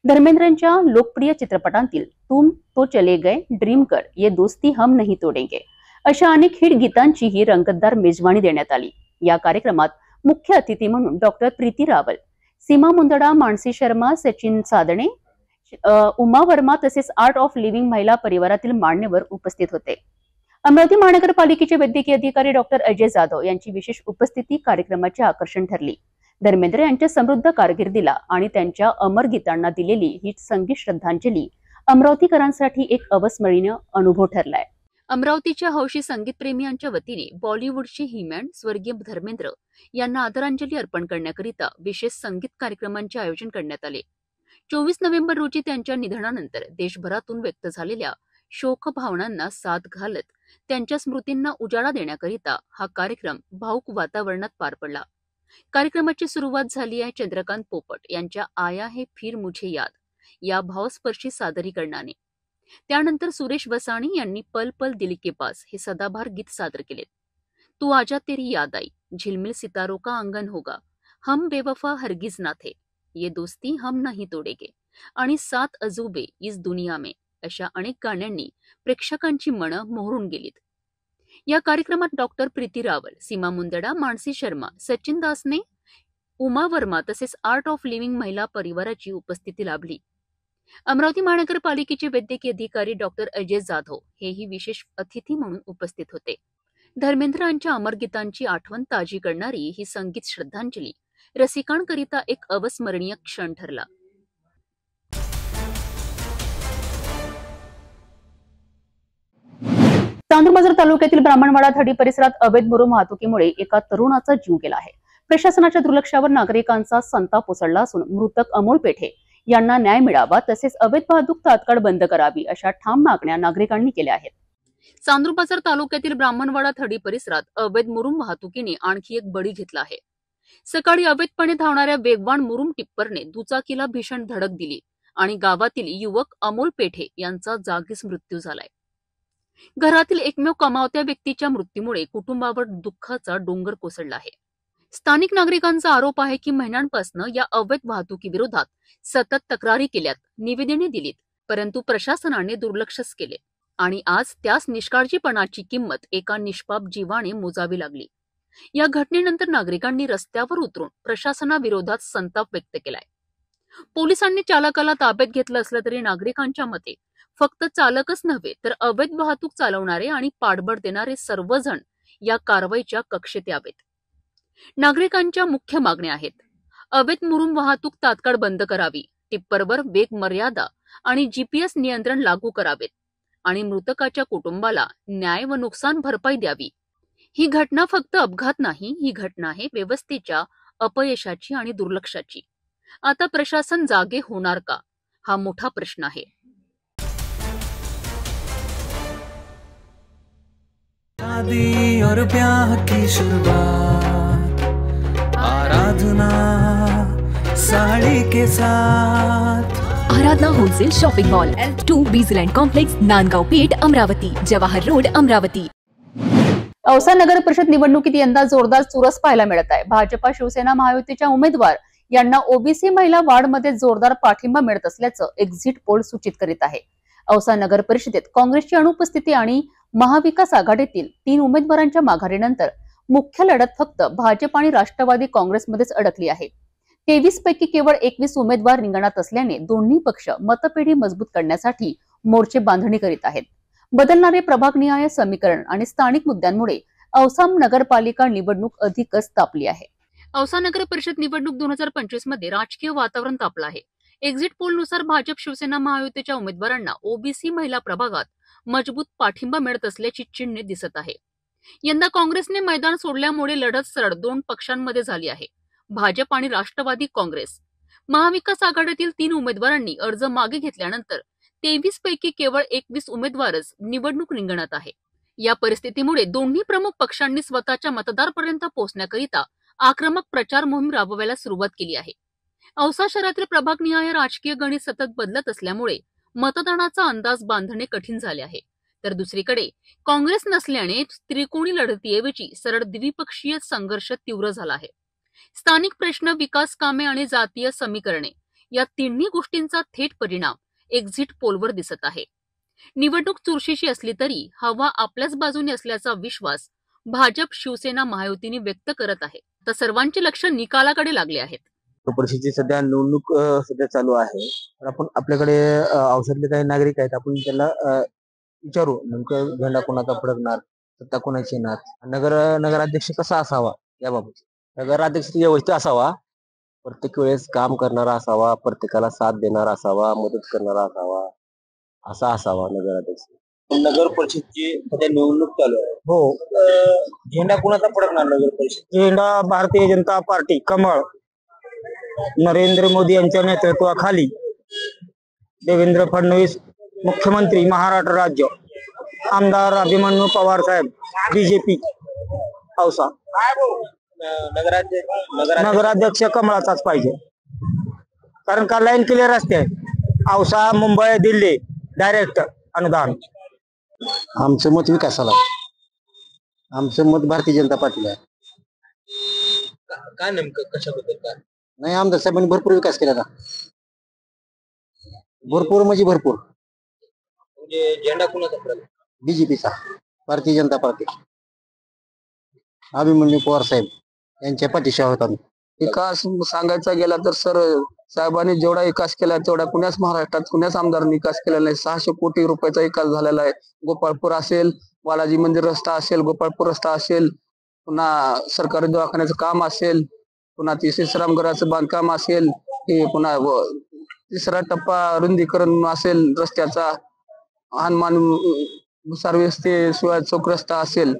धर्मेंद्रच्या लोकप्रिय चित्रपटांतील तुम तो चले गए, ड्रीम कर, ये दोस्ती हम नहीं तोडेंगे अशा अनेक हिट गीतांचीही रंगतदार मेजवानी देण्यात आली. या कार्यक्रमात मुख्य अतिथी म्हणून डॉक्टर प्रीती रावल, सीमा मुंदडा, मानसी शर्मा, सचिन सादणे, उमा वर्मा तसेच आर्ट ऑफ लिव्हिंग महिला परिवारातील मान्यवर उपस्थित होते. अमरावती महानगरपालिकेचे वैद्यकीय अधिकारी डॉक्टर अजय जाधव यांची विशेष उपस्थिती कार्यक्रमाचे आकर्षण ठरली. धर्मेंद्र यांच्या समृद्ध कारकिर्दीला आणि त्यांच्या अमर गीतांना दिलेली ही संगीत श्रद्धांजली अमरावतीकरांसाठी एक अविस्मरणीय अनुभव ठरलाय. अमरावतीच्या हौशी संगीत प्रेमियांच्या वतीने बॉलिवूडचे हिमॅन स्वर्गीय धर्मेंद्र यांना आदरांजली अर्पण करण्याकरिता विशेष संगीत कार्यक्रमांचे आयोजन करण्यात आले. 24 नोव्हेंबर रोजी त्यांच्या निधनानंतर देशभरातून व्यक्त झालेल्या शोक भावनांना साथ घालत त्यांच्या स्मृतींना उजाळा देण्याकरिता हा कार्यक्रम भावूक वातावरणात पार पडला. कार्यक्रमाची सुरुवात झाली आहे चंद्रकांत पोपट यांच्या आया है फिर मुझे याद या भावस्पर्शी सादरीकरणाने. त्यानंतर सुरेश वसाणी यांनी पल पल दिल के पास हे सदाबहार गीत सादर केले. तू आजा तेरी याद आई, झिलमिल सितारों का अंगन होगा, हम बेवफा हरगिज ना थे, ये दोस्ती हम नहीं तोडेंगे आणि सात अजूबे इस दुनिया में अशा अनेक गाण्यांनी प्रेक्षकांची मनं मोहरून गेलीत. या कार्यक्रमात डॉक्टर प्रीती रावल, सीमा मुंदडा, मानसी शर्मा, सचिन दासने, उमा वर्मा तसेच आर्ट ऑफ लिव्हिंग महिला परिवाराची उपस्थिती लाभली. अमरावती महानगरपालिकेचे वैद्यकीय अधिकारी डॉक्टर अजय जाधव हेही विशेष अतिथी म्हणून उपस्थित होते. धर्मेंद्रांच्या अमर गीतांची आठवण ताजी करणारी ही संगीत श्रद्धांजली रसिकांकरिता एक अविस्मरणीय क्षण ठरला. चांदूरबाजार तालुक्यातील ब्राह्मणवाडा थडी परिसरात अवैध मुरुम वाहतुकीमुळे एका तरुणाचा जीव गेला आहे. प्रशासनाच्या दुर्लक्षावर नागरिकांचा संताप उसळला असून मृतक अमोल पेठे यांना न्याय मिळावा तसेच अवैध वाहतूक तात्काळ बंद करावी अशा ठाम मागण्या नागरिकांनी केल्या आहेत. चांदूरबाजार तालुक्यातील ब्राह्मणवाडा थडी परिसरात अवैध मुरुम वाहतुकीने आणखी एक बळी घेतला आहे. सकाळी अवैधपणे धावणाऱ्या वेगवान मुरुम टिप्परने दुचाकीला भीषण धडक दिली आणि गावातील युवक अमोल पेठे यांचा जागीच मृत्यू झालाय. घरातील एकमेव कमावत्या व्यक्तीच्या मृत्यूमुळे कुटुंबावर दुःखाचा डोंगर कोसळला आहे. स्थानिक नागरिकांचा आरोप आहे की महिन्यांपासून या अवैध वाहतुकीविरोधात सतत तक्रारी केल्यात, निवेदने दिलीत, परंतु प्रशासनाने दुर्लक्षच केले आणि आज त्याच निष्काळजीपणाची किंमत एका निष्पाप जीवाने मोजावी लागली. या घटनेनंतर नागरिकांनी रस्त्यावर उतरून प्रशासनाविरोधात संताप व्यक्त केलाय. पोलिसांनी चालकाला ताब्यात घेतलं असलं तरी नागरिकांच्या मते फक्त चालकच नव्हे तर अवैध वाहतूक चालवणारे आणि पाठबळ देणारे सर्वजण या कारवाईच्या कक्षेत यावेत. नागरिकांच्या मुख्य मागण्या आहेत: अवैध मुरुम वाहतूक तात्काळ बंद करावी, टिप्परवर वेग मर्यादा आणि जीपीएस नियंत्रण लागू करावेत आणि मृतकाच्या कुटुंबाला न्याय व नुकसान भरपाई द्यावी. ही घटना फक्त अपघात नाही, ही घटना आहे व्यवस्थेच्या अपयशाची आणि दुर्लक्षाची. आता प्रशासन जागे होणार का, हा मोठा प्रश्न आहे. शादी और ब्याह की शुरुआत, आराधना साड़ी के साथ. Aradhana wholesale shopping mall, L2 बीजलँड कॉम्प्लेक्स, नांदगाव पेठ, अमरावती, जवाहर रोड, अमरावती. औसा नगर परिषद निवडणुकीत यंदा जोरदार चुरस पाहायला मिळत आहे. भाजपा, शिवसेना, महायुतीच्या उमेदवार यांना ओबीसी महिला वार्डमध्ये जोरदार पाठिंबा मिळत असल्याचं एक्झिट पोल सूचित करीत आहे. औसा नगर परिषदेत काँग्रेसची अनुपस्थिती आणि महाविकास आघाडीतील 3 उमेदवारांच्या माघारीनंतर मुख्य लढत फक्त भाजप आणि राष्ट्रवादी काँग्रेसमध्येच अडकली आहे. 23 पैकी केवळ 21 उमेदवार रिंगणात असल्याने दोन्ही पक्ष मतपेढी मजबूत करण्यासाठी मोर्चे बांधणी करीत आहेत. बदलणारे प्रभागनिहाय समीकरण आणि स्थानिक मुद्द्यांमुळे औसा नगरपालिका निवडणूक अधिकच तापली आहे. औसा नगर परिषद निवडणूक 2025 मध्ये राजकीय वातावरण तापलं आहे. एक्झिट पोलनुसार भाजप शिवसेना महायुतीच्या उमेदवारांना ओबीसी महिला प्रभागात मजबूत पाठिंबा मिळत असल्याची चिन्हे दिसत आहे. यंदा काँग्रेसने मैदान सोडल्यामुळे लढत सरळ 2 पक्षांमध्ये झाली आहे. भाजप आणि राष्ट्रवादी काँग्रेस. महाविकास आघाडीतील 3 उमेदवारांनी अर्ज मागे घेतल्यानंतर 23 पैकी केवळ 21 उमेदवारच निवडणूक रिंगणात आहे. या परिस्थितीमुळे दोन्ही प्रमुख पक्षांनी स्वतःच्या मतदारापर्यंत पोहोचण्याकरिता आक्रमक प्रचार मोहीम राबवायला सुरुवात केली आहे. औसा शहरातील प्रभागनिहाय राजकीय गणित सतत बदलत असल्यामुळे मतदानाचा अंदाज बांधणे कठीण झाले आहे. तर दुसरीकडे काँग्रेस नसल्याने त्रिकोणी लढतीऐवजी सरळ द्विपक्षीय संघर्ष तीव्र झाला आहे. स्थानिक प्रश्न, विकास कामे आणि जातीय समीकरणे या तिन्ही गोष्टींचा थेट परिणाम एक्झिट पोलवर दिसत आहे. निवडणूक चुरशीची असली तरी हवा आपल्याच बाजूने असल्याचा विश्वास भाजप शिवसेना महायुतीने व्यक्त करत आहे. तर सर्वांचे लक्ष निकालाकडे लागले आहेत. परिषदेची सध्या निवडणूक सध्या चालू आहे. तर आपण आपल्याकडे औषधातले काही नागरिक आहेत, आपण त्याला विचारू नेमकं झेंडा कोणाचा फडकणार, सत्ता कोणाची येणार, नगराध्यक्ष कसा असावा याबाबत. नगराध्यक्ष व्यवस्थित असावा, प्रत्येक वेळेस काम करणारा असावा, प्रत्येकाला साथ देणारा असावा, मदत करणारा असावा, असा असावा नगराध्यक्ष. नगर परिषदची सध्या निवडणूक चालू आहे. हो, झेंडा कोणाचा फडकणार नगर परिषद? झेंडा भारतीय जनता पार्टी कमळ. नरेंद्र मोदी यांच्या नेतृत्वाखाली देवेंद्र फडणवीस मुख्यमंत्री महाराष्ट्र राज्य, आमदार अभिमन्यू पवार साहेब बीजेपी औसा. नगराध्यक्ष कमळाचाच पाहिजे, कारण का लाईन क्लिअर असते. औसा, मुंबई, दिल्ली डायरेक्ट अनुदान. आमचं मत विकासाला, आमचं मत भारतीय जनता पार्टीला आहे. काय नेमकं कशाबद्दल काय? नाही, आमदार साहेबांनी भरपूर विकास केला ना, भरपूर म्हणजे भरपूर. म्हणजे झेंडा कोणाचा फडकणार? बीजेपीचा, भारतीय जनता पार्टी, अभिमन्यू पवार साहेब यांच्या पाठीशी आहोत आम्ही. विकास सांगायचा गेला तर सर, साहेबांनी जेवढा विकास केला तेवढा कुणाच महाराष्ट्रात कुणाच आमदारांनी विकास केलेला नाही. 600 कोटी रुपयाचा विकास झालेला आहे. गोपाळपूर असेल, बालाजी मंदिर रस्ता असेल, गोपाळपूर रस्ता असेल, पुन्हा सरकारी दवाखान्याचं काम असेल, पुन्हा श्रीरामगडाचं बांधकाम असेल, हे पुन्हा 3रा टप्पा रुंदीकरण असेल रस्त्याचा, हनुमान सर्व्हिस शिवाय चौक रस्ता असेल,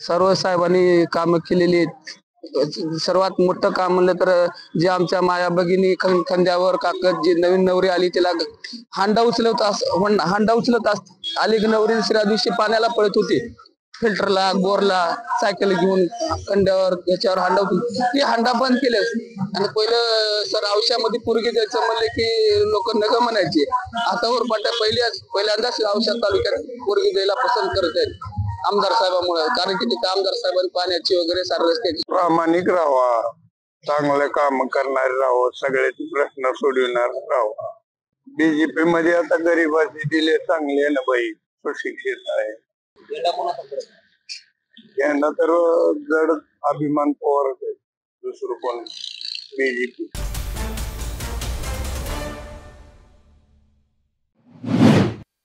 सर्व साहेबांनी काम केलेली आहेत. सर्वात मोठं काम म्हणलं तर जे आमच्या माया भगिनी खांद्यावर काकत जी नवीन नवरी आली तिला हांडा उचलत आली. नवरी 3ऱ्या दिवशी पाण्याला पळत होती, फिल्टरला, बोरला, सायकल घेऊन खांद्यावर याच्यावर हांडा होती. ती हांडा बंद केले. आणि पहिलं सर औषधामध्ये पोरगी द्यायचं म्हणले की लोक नग म्हणायचे. आता पहिल्यांदाच औषध तालुक्यात पोरगी द्यायला पसंत करत आहेत आमदार साहेबांमुळे, कारण की तिथे आमदार साहेबांनी पाण्याची वगैरे सारे रस्त्याची. प्रामाणिक राहावा, चांगले काम करणारे राहावं, सगळ्याचे प्रश्न सोडविणार राहावा. बीजेपी मध्ये आता गरीबाचे दिले चांगले ना बाई, सुशिक्षित आहे. यांना तर जड अभिमान पवार आहे, दुसरं कोण बीजेपी.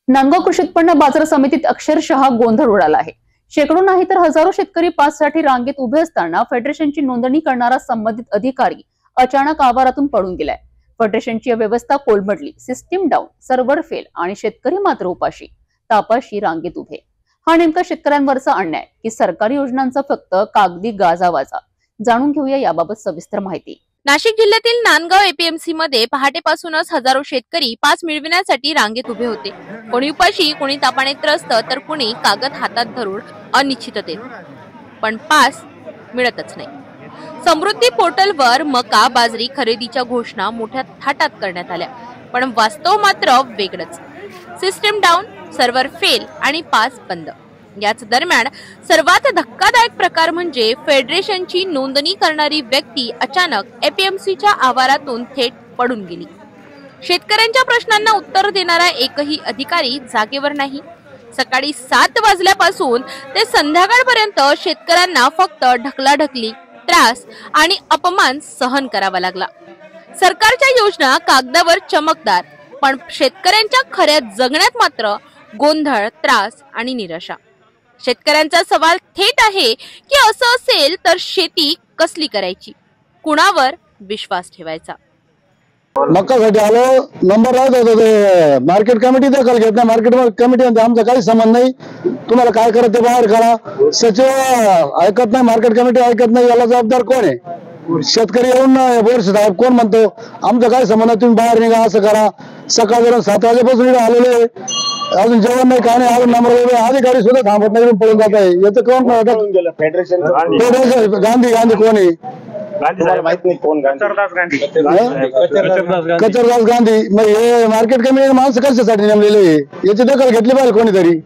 नांदगाव कृषी उत्पन्न बाजार समितीत अक्षरशः गोंधळ उडाला आहे. शेकडो नाही तर हजारो शेतकरी पाससाठी रांगेत उभे असताना फेडरेशनची नोंदणी करणारा संबंधित अधिकारी अचानक आवारातून पळून गेलाय. फेडरेशनची व्यवस्था कोलमडली, सिस्टीम डाऊन, सर्व्हर फेल आणि शेतकरी मात्र उपाशी तापाशी रांगेत उभे. हा नेमका शेतकऱ्यांवरचा अन्याय की सरकारी योजनांचा फक्त कागदी गाजावाजा? जाणून घेऊया याबाबत सविस्तर माहिती. नाशिक जिल्ह्यातील नांदगाव एपीएमसी मध्ये पहाटेपासूनच हजारो शेतकरी पास मिळविण्यासाठी रांगेत उभे होते. कोणी उपाशी, कोणी तापाने त्रस्त, तर कोणी कागद हातात धरून अनिश्चिततेत. पण पास मिळतच नाही. समृद्धी पोर्टलवर मका, बाजरी खरेदीच्या घोषणा मोठ्या थाटात करण्यात आल्या, पण वास्तव मात्र वेगळंच. सिस्टीम डाऊन, सर्व्हर फेल आणि पास बंद. याच दरम्यान सर्वात धक्कादायक प्रकार म्हणजे फेडरेशनची नोंदणी करणारी व्यक्ती अचानक एपीएमसीच्या आवारातून थेट पडून गेली. शेतकऱ्यांच्या प्रश्नांना उत्तर देणारा एकही अधिकारी जागेवर नाही. सकाळी 7 वाजल्यापासून ते संध्याकाळपर्यंत शेतकऱ्यांना फक्त ढकलाढकली, त्रास आणि अपमान सहन करावा लागला. सरकारच्या योजना कागदावर चमकदार, पण शेतकऱ्यांच्या खऱ्या जगण्यात मात्र गोंधळ, त्रास आणि निराशा. शेतकऱ्यांचा सवाल थेट आहे की असं असेल तर शेती कसली करायची, कुणावर विश्वास ठेवायचा. मक्कासाठी आलो, नंबर राहत होता ते मार्केट कमिटी दखल घेत नाही. मार्केट कमिटी म्हणते आमचा काही संबंध नाही, तुम्हाला काय करत ते बाहेर करा. सचिव ऐकत नाही, मार्केट कमिटी ऐकत नाही. याला जबाबदार कोण आहे? शेतकरी येऊन बोरसे साहेब कोण म्हणतो आमचा काय संबंध, तुम्ही बाहेर निघा, असं करा. सकाळ 7 वाजेपासून इकडे आलेले, अजून जेवण नाही, काय नाही. अजून नंबर अधिकारी सुद्धा थांबत नाही, पळून जात आहे. याचं कोण? फेडरेशन गांधी कोण आहे? माहित नाही कोण. कचरदास गांधी. मग हे मार्केट कमिटी माणसं कशासाठी नेमलेले, याची दखल घेतली पाहिजे कोणीतरी.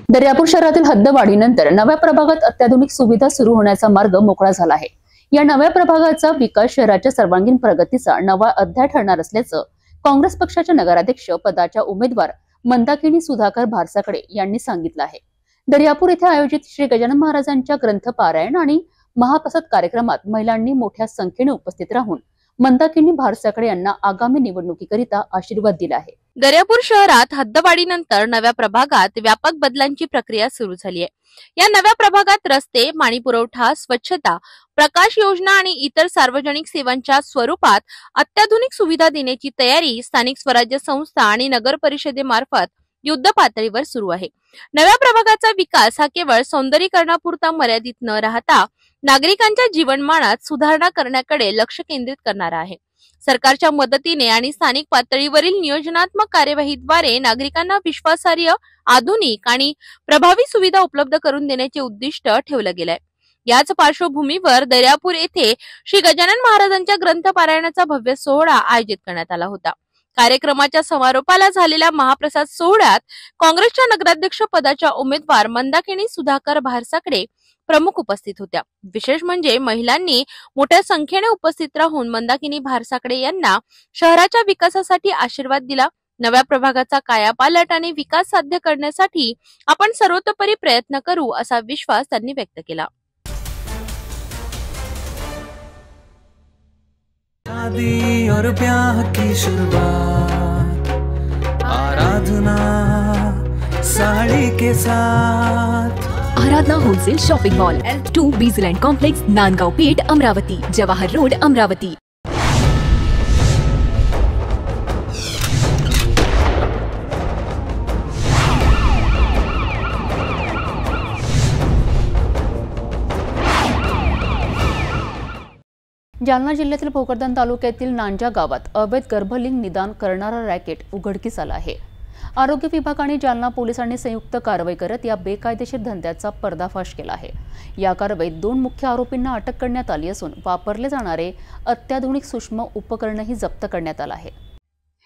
दर्यापूर शहरातील हद्दवाढीनंतर नव्या प्रभागात अत्याधुनिक सुविधा सुरू होण्याचा मार्ग मोकळा झाला आहे. या नव्या प्रभागाचा विकास शहराच्या सर्वांगीण प्रगतीचा नवा अध्याय ठरणार असल्याचं काँग्रेस पक्षाच्या नगराध्यक्ष पदाच्या उमेदवार मंदाकिनी सुधाकर भारसाकडे यांनी सांगितलं आहे. दर्यापूर येथे आयोजित श्री गजानन महाराजांच्या ग्रंथपारायण आणि महाप्रसाद कार्यक्रमात महिलांनी मोठ्या संख्येने उपस्थित राहून मंदाकिनी भारसाकडे यांना आगामी निवडणुकीकरिता आशीर्वाद दिला आहे. दर्यापूर शहरात हद्दवाढीनंतर नव्या प्रभागात व्यापक बदलांची प्रक्रिया सुरू झाली आहे. या नव्या प्रभागात रस्ते, पाणी पुरवठा, स्वच्छता, प्रकाश योजना आणि इतर सार्वजनिक सेवांच्या स्वरूपात अत्याधुनिक सुविधा देण्याची तयारी स्थानिक स्वराज्य संस्था आणि नगर परिषदेमार्फत युद्ध पातळीवर सुरू आहे. नव्या प्रभागाचा विकास हा केवळ सौंदर्यीकरणापुरता मर्यादित न राहता नागरिकांच्या जीवनमानात सुधारणा करण्याकडे लक्ष केंद्रित करणारा आहे. सरकारच्या मदतीने आणि स्थानिक पातळीवरील नियोजनात्मक कार्यवाहीद्वारे नागरिकांना विश्वासार्ह, आधुनिक आणि प्रभावी सुविधा उपलब्ध करून देण्याचे उद्दिष्ट ठेवलं गेलंय. याच पार्श्वभूमीवर दर्यापूर येथे श्री गजानन महाराजांच्या ग्रंथपारायणाचा भव्य सोहळा आयोजित करण्यात आला होता. कार्यक्रमाच्या समारोपाला झालेल्या महाप्रसाद सोहळ्यात काँग्रेसच्या नगराध्यक्ष पदाच्या उमेदवार मंदाकिनी सुधाकर भारसाकडे प्रमुख उपस्थित होत्या. विशेष म्हणजे महिलांनी मोठ्या संख्येने उपस्थित राहून मंदाकिनी भारसाकडे यांना शहराच्या विकासासाठी आशीर्वाद दिला. नव्या प्रभागाचा कायापालट आणि विकास साध्य करण्यासाठी आपण सर्वतोपरी प्रयत्न करू असा विश्वास त्यांनी व्यक्त केला. शादी और ब्याह की शुरुआत, आराधना साड़ी के साथ. Aradhana wholesale shopping mall, L2 बीजलैंड कॉम्प्लेक्स, नांदगाव पेठ, अमरावती, जवाहर रोड, अमरावती. जालना जिल्ह्यातील भोकरदन तालुक्यातील नांजा गावात अवैध गर्भलिंग निदान करणारा रॅकेट उघडकीस आला आहे. आरोग्य विभाग आणि जालना पोलिसांनी संयुक्त कारवाई करत या बेकायदेशीर धंद्याचा पर्दाफाश केला आहे. या कारवाईत 2 मुख्य आरोपींना अटक करण्यात आली असून वापरले जाणारे अत्याधुनिक सूक्ष्म उपकरणही जप्त करण्यात आलं आहे.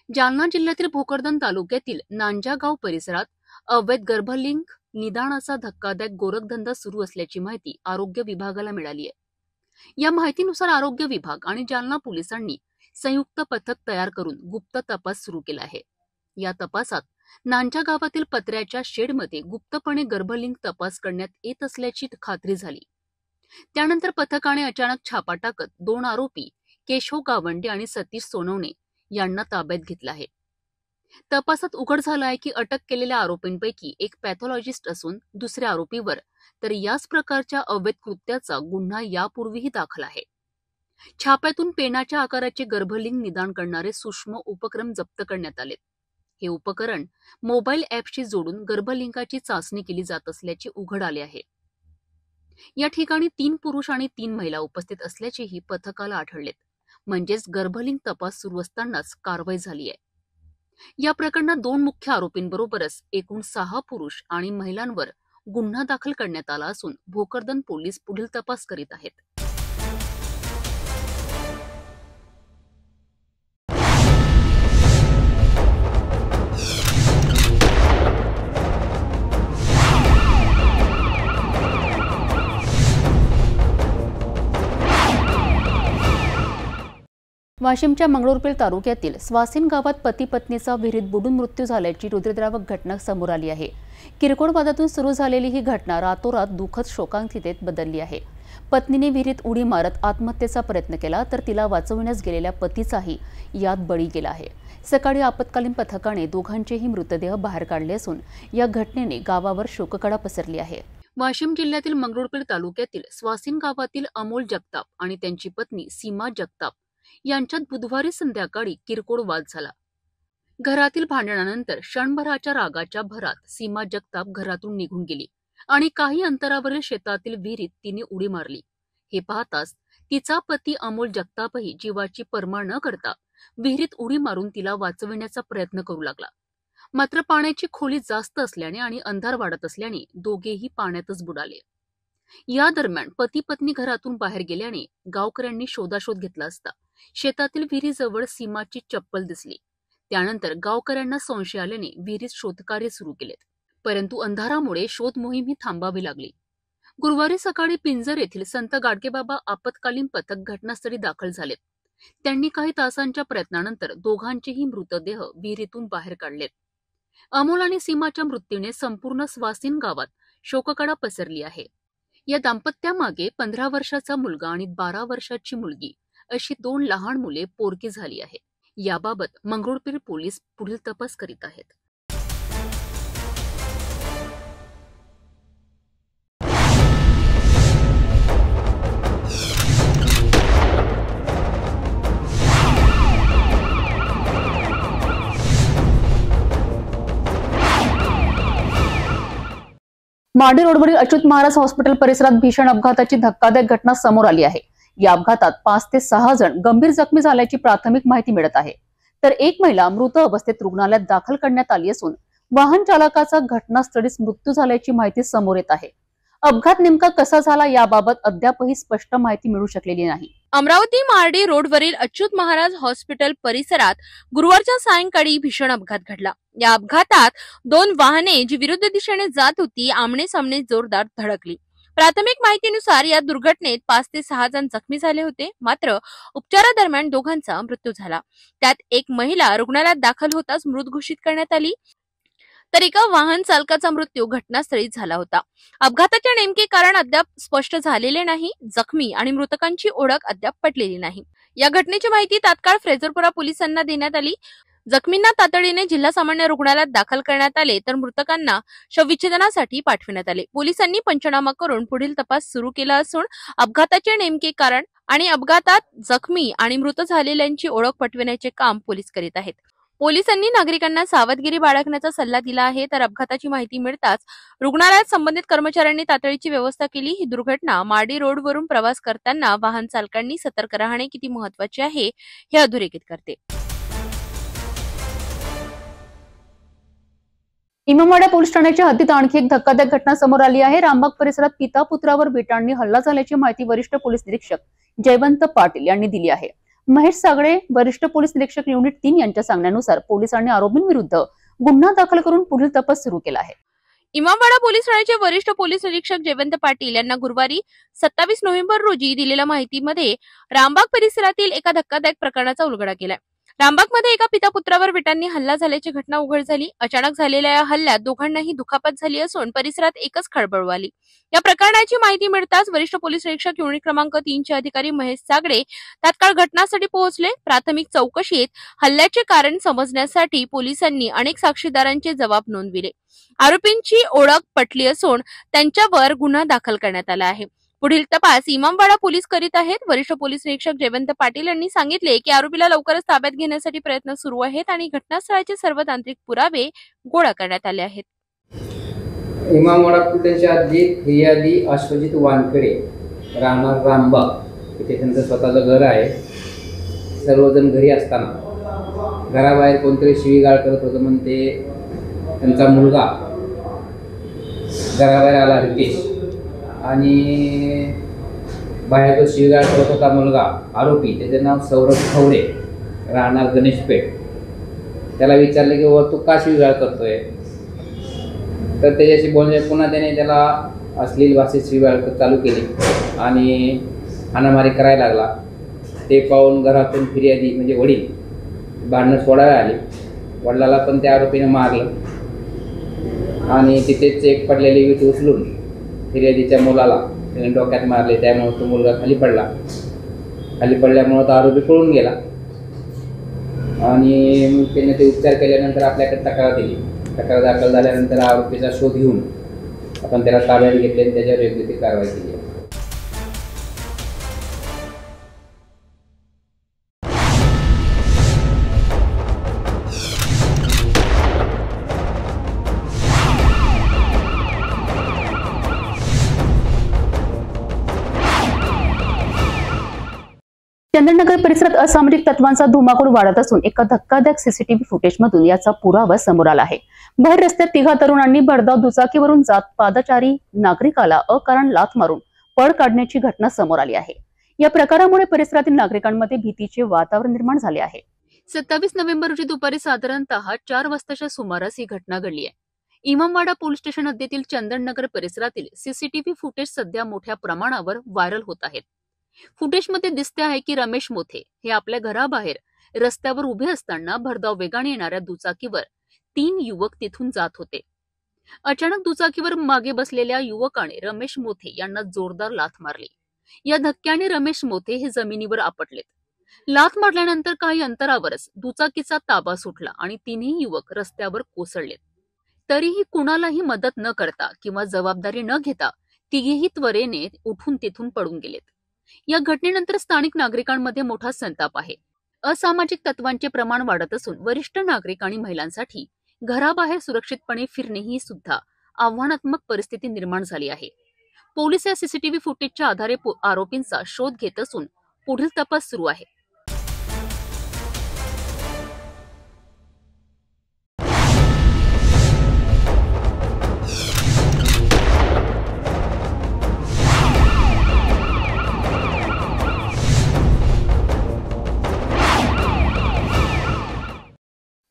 जालना जिल्ह्यातील भोकरदन तालुक्यातील नांजा गाव परिसरात अवैध गर्भलिंग निदानाचा धक्कादायक गोरखधंदा सुरू असल्याची माहिती आरोग्य विभागाला मिळाली आहे. या माहितीनुसार आरोग्य विभाग आणि जालना पोलिसांनी संयुक्त पथक तयार करून गुप्त तपास सुरू केला आहे. या तपासात नांजा गावातील पत्र्याच्या शेडमध्ये गुप्तपणे गर्भलिंग तपास करण्यात येत असल्याची खात्री झाली. त्यानंतर पथकाने अचानक छापा टाकत 2 आरोपी केशव गावंडे आणि सतीश सोनवणे यांना ताब्यात घेतलं आहे. तपासात उघड झालं आहे की अटक केलेल्या आरोपींपैकी एक पॅथॉलॉजिस्ट असून दुसऱ्या आरोपीवर तर याच प्रकारच्या अवैध कृत्याचा गुन्हा यापूर्वीही दाखल आहे. छाप्यातून पेनाच्या आकाराचे गर्भलिंग निदान करणारे सूक्ष्म उपक्रम जप्त करण्यात आले. हे उपकरण मोबाईल ॲपशी जोडून गर्भलिंगाची चाचणी केली जात असल्याचे उघड आले आहे. या ठिकाणी 3 पुरुष आणि 3 महिला उपस्थित असल्याचेही पथकाला आढळलेत. म्हणजेच गर्भलिंग तपास सुरू असतानाच कारवाई झाली आहे. या प्रकरणात 2 मुख्य आरोपींबरोबरच एकूण 6 पुरुष आणि महिलांवर गुन्हा दाखल करण्यात आला असून भोकरदन पोलीस पुढील तपास करीत आहेत. वाशिमच्या मंगरुळपीर तालुक्यातील स्वासिन गावात पती पत्नीचा विहिरीत बुडून मृत्यू झाल्याची हृदयद्रावक घटना समोर आली आहे. किरकोळ वादातून सुरू झालेली ही घटना रातोरात दुःखद शोकांतिकेत बदलली आहे. पत्नीने विहिरीत उडी मारत आत्महत्येचा प्रयत्न केला तर तिला वाचवण्यास गेलेल्या पतीचाही यात बळी गेला आहे। सकाळी आपत्कालीन पथकाने दोघांचेही मृतदेह बाहेर काढले असून या घटनेने गावावर शोककळा पसरली आहे। वाशिम जिल्ह्यातील मंगरुळपीर तालुक्यातील स्वासिन गावातील अमोल जगताप आणि त्यांची पत्नी सीमा जगताप यांच्यात बुधवारी संध्याकाळी किरकोळ वाद झाला। घरातील भांडणानंतर क्षणभराच्या रागाच्या भरात सीमा जगताप घरातून निघून गेली आणि काही अंतरावरील शेतातील विहिरीत तिने उडी मारली। हे पाहताच तिचा पती अमोल जगतापही जीवाची पर्वा न करता विहिरीत उडी मारून तिला वाचविण्याचा प्रयत्न करू लागला। मात्र पाण्याची खोली जास्त असल्याने आणि अंधार वाढत असल्याने दोघेही पाण्यातच बुडाले। या दरम्यान पती पत्नी घरातून बाहेर गेल्याने गावकऱ्यांनी शोधाशोध घेतला असता शेतातील विहिरीजवळ सीमाची चप्पल दिसली। त्यानंतर गावकऱ्यांना संशय आल्याने विहिरीत शोधकार्य सुरू केलेत, परंतु अंधारामुळे शोध मोहीम ही थांबावी लागली। गुरुवारी सकाळी पिंजर येथील संत गाडगेबाबा आपत्कालीन पथक घटनास्थळी दाखल झालेत। त्यांनी काही तासांच्या प्रयत्नानंतर दोघांचेही मृतदेह विहिरीतून बाहेर काढलेत। अमोल आणि सीमाच्या मृत्यूने संपूर्ण स्वासिन गावात शोककळा पसरली आहे। या दाम्पत्यामागे 15 वर्षाचा मुलगा आणि 12 वर्षाची मुलगी अशी 2 लहान मुले पोरकी झाली आहे। याबाबत मंगरुळपीर पोलीस पुढील तपास करीत आहेत। माडी रोडवरील अच्युत महाराज हॉस्पिटल परिसरात भीषण अपघाताची धक्कादायक घटना समोर आली आहे। या अपघातात 5 ते 6 जण गंभीर जखमी झाल्याची प्राथमिक माहिती मिळत आहे, तर एक महिला मृत अवस्थेत रुग्णालयात दाखल करण्यात आली असून वाहन चालकाचा घटनास्थळीच मृत्यू झाल्याची माहिती समोर येत आहे। अपघात नेमका कसा झाला याबाबत अद्यापही स्पष्ट माहिती मिळू शकलेली नाही। अमरावती मार्डी रोडवरील अच्युत महाराज हॉस्पिटल परिसरात गुरुवारच्या सायंकाळी भीषण अपघात घडला। या अपघातात 2 वाहने जी विरुद्ध दिशेने जात होती आमने सामने जोरदार धडकली। प्राथमिक माहितीनुसार या दुर्घटनेत 5 ते 6 जण जखमी झाले होते, मात्र उपचारादरम्यान दोघांचा मृत्यू झाला। त्यात एक महिला रुग्णालयात दाखल होताच मृत घोषित करण्यात आली, तर एका वाहन चालकाचा मृत्यू घटनास्थळी झाला होता। अपघाताचे नेमके कारण अद्याप स्पष्ट झालेले नाही। जखमी आणि मृतकांची ओळख अद्याप पटलेली नाही। या घटनेची माहिती तात्काळ फ्रेजरपुरा पोलिसांना देण्यात आली। जखमींना तातडीने जिल्हा सामान्य रुग्णालयात दाखल करण्यात आले, तर मृतकांना शवविच्छेदनासाठी पाठविण्यात आले। पोलिसांनी पंचनामा करून पुढील तपास सुरू केला असून अपघाताचे नेमके कारण आणि अपघातात जखमी आणि मृत झालेल्यांची ओळख पटविण्याचे काम पोलीस करीत आहेत। पोलिसांनी नागरिकांना सावधगिरी बाळगण्याचा सल्ला दिला आहे, तर अपघाताची माहिती मिळताच रुग्णालयात संबंधित कर्मचाऱ्यांनी तातडीची व्यवस्था केली। ही दुर्घटना माडी रोडवरून प्रवास करताना वाहन चालकांनी सतर्क राहणे किती महत्त्वाचे आहे हे अधोरेखित करते। इमामवाडा पोलीस ठाण्याच्या हद्दीत आणखी एक धक्कादायक घटना समोर आली आहे। रामबाग परिसरात पिता पुत्रावर बिटांनी हल्ला झाल्याची माहिती वरिष्ठ पोलीस निरीक्षक जयवंत पाटील यांनी दिली आहे। महेश सागळे वरिष्ठ पोलीस निरीक्षक युनिट 3 यांच्या सांगण्यानुसार पोलिसांनी आरोपींविरुद्ध गुन्हा दाखल करून पुढील तपास सुरू केला आहे। इमामवाडा पोलीस ठाण्याचे वरिष्ठ पोलीस निरीक्षक जयवंत पाटील यांना गुरुवारी 27 नोव्हेंबर रोजी दिलेल्या माहितीमध्ये रामबाग परिसरातील एका धक्कादायक प्रकरणाचा उलगडा केलाय। रामबागमध्ये एका पिता पुत्रावर विटांनी हल्ला झाल्याची घटना उघड झाली। अचानक झालेल्या या हल्ल्यात दोघांनाही दुखापत झाली असून परिसरात एकच खळबळ उडाली। या प्रकरणाची माहिती मिळताच वरिष्ठ पोलीस निरीक्षक युनिट क्रमांक 3 चे अधिकारी महेश सागळे तात्काळ घटनास्थळी पोहोचले। प्राथमिक चौकशीत हल्ल्याचे कारण समजण्यासाठी पोलिसांनी अनेक साक्षीदारांचे जबाब नोंदविले। आरोपींची ओळख पटली असून त्यांच्यावर गुन्हा दाखल करण्यात आला आहे। पुढील तपास इमामवाडा पोलीस करीत आहेत। वरिष्ठ पोलीस निरीक्षक जयवंत पाटील यांनी सांगितले की आरोपीला लवकरच ताब्यात घेण्यासाठी प्रयत्न सुरू आहेत आणि घटनास्थळाचे सर्व तांत्रिक पुरावे गोळा करण्यात आले आहेत। इमामवाडा पोलिसांच्या हद्दीत फिर्यादी अश्वजित वानखेडे राहणार रामबाग इथे त्यांचं स्वतःचं घर आहे। सर्वजण घरी असताना घराबाहेर कोणतरी शिवीगाळ करत होतं म्हणून ते त्यांचा मुलगा घराबाहेर आला रितेश आणि बाहेर जो शिवीगाळ करत होता मुलगा आरोपी त्याचे नाव सौरभ खवडे राहणार गणेशपेठ त्याला विचारलं की बाबा तू का शिवीगाळ करतोय, तर त्याच्याशी बोलणे पुन्हा त्याने त्याला अश्लील भाषेत शिवीगाळ चालू केली आणि हाणामारी करायला लागला। ते पाहून घरातून फिर्यादी म्हणजे वडील भांडणं सोडायला आले। वडिलाला पण त्या आरोपीने मारलं आणि तिथेच एक पडलेली वीट उचलून फिर्यादीच्या मुलाला त्याने डोक्यात मारले, त्यामुळे तो मुलगा खाली पडला. खाली पडल्यामुळे तो आरोपी पळून गेला आणि मग त्याने ते उपचार केल्यानंतर आपल्याकडे तक्रार दिली. तक्रार दाखल झाल्यानंतर आरोपीचा शोध घेऊन आपण त्याला ताब्यात घेतले आणि त्याच्यावर योग्य ती कारवाई केली. चंदननगर परिसरात असामाजिक तत्वांचा धुमाकूळ वाढत असून एका धक्कादायक सीसीटीव्ही फुटेजमधून याचा पुरावा समोर आला आहे. भर रस्त्यात तिघा तरुणांनी भरधाव दुचाकीवरून जात पादचारी नागरिकाला अकारण लाथ मारून पळ काढण्याची घटना समोर आली आहे. या प्रकारामुळे परिसरातील नागरिकांमध्ये भीतीचे वातावरण निर्माण झाले आहे. 27 नोव्हेंबर रोजी दुपारी साधारणतः 4 वाजताच्या सुमारास ही घटना घडली आहे. इमामवाडा पोलीस स्टेशन हद्दीतील चंदननगर परिसरातील सीसीटीव्ही फुटेज सध्या मोठ्या प्रमाणावर व्हायरल होत आहेत. फुटेजमध्ये दिसते आहे की रमेश मोथे हे आपल्या घराबाहेर रस्त्यावर उभे असताना भरधाव वेगाने येणाऱ्या दुचाकीवर 3 युवक तिथून जात होते. अचानक दुचाकीवर मागे बसलेल्या युवकाने रमेश मोथे यांना जोरदार लाथ मारली. या धक्क्याने रमेश मोथे हे जमिनीवर आपटलेत. लाथ मारल्यानंतर काही अंतरावरच दुचाकीचा ताबा सुटला आणि तिन्ही युवक रस्त्यावर कोसळलेत. तरीही कुणालाही मदत न करता किंवा जबाबदारी न घेता तिघेही त्वरेने उठून तिथून पळून गेलेत. या घटनेनंतर स्थानिक नागरिकांमध्ये मोठा संताप आहे. असामाजिक तत्वांचे प्रमाण वाढत असून वरिष्ठ नागरिक आणि महिलांसाठी घराबाहेर सुरक्षितपणे फिरणे ही सुद्धा आव्हानात्मक परिस्थिती निर्माण झाली आहे. पोलीस या सीसीटीव्ही फुटेजच्या आधारे आरोपींचा शोध घेत असून पुढील तपास सुरू आहे.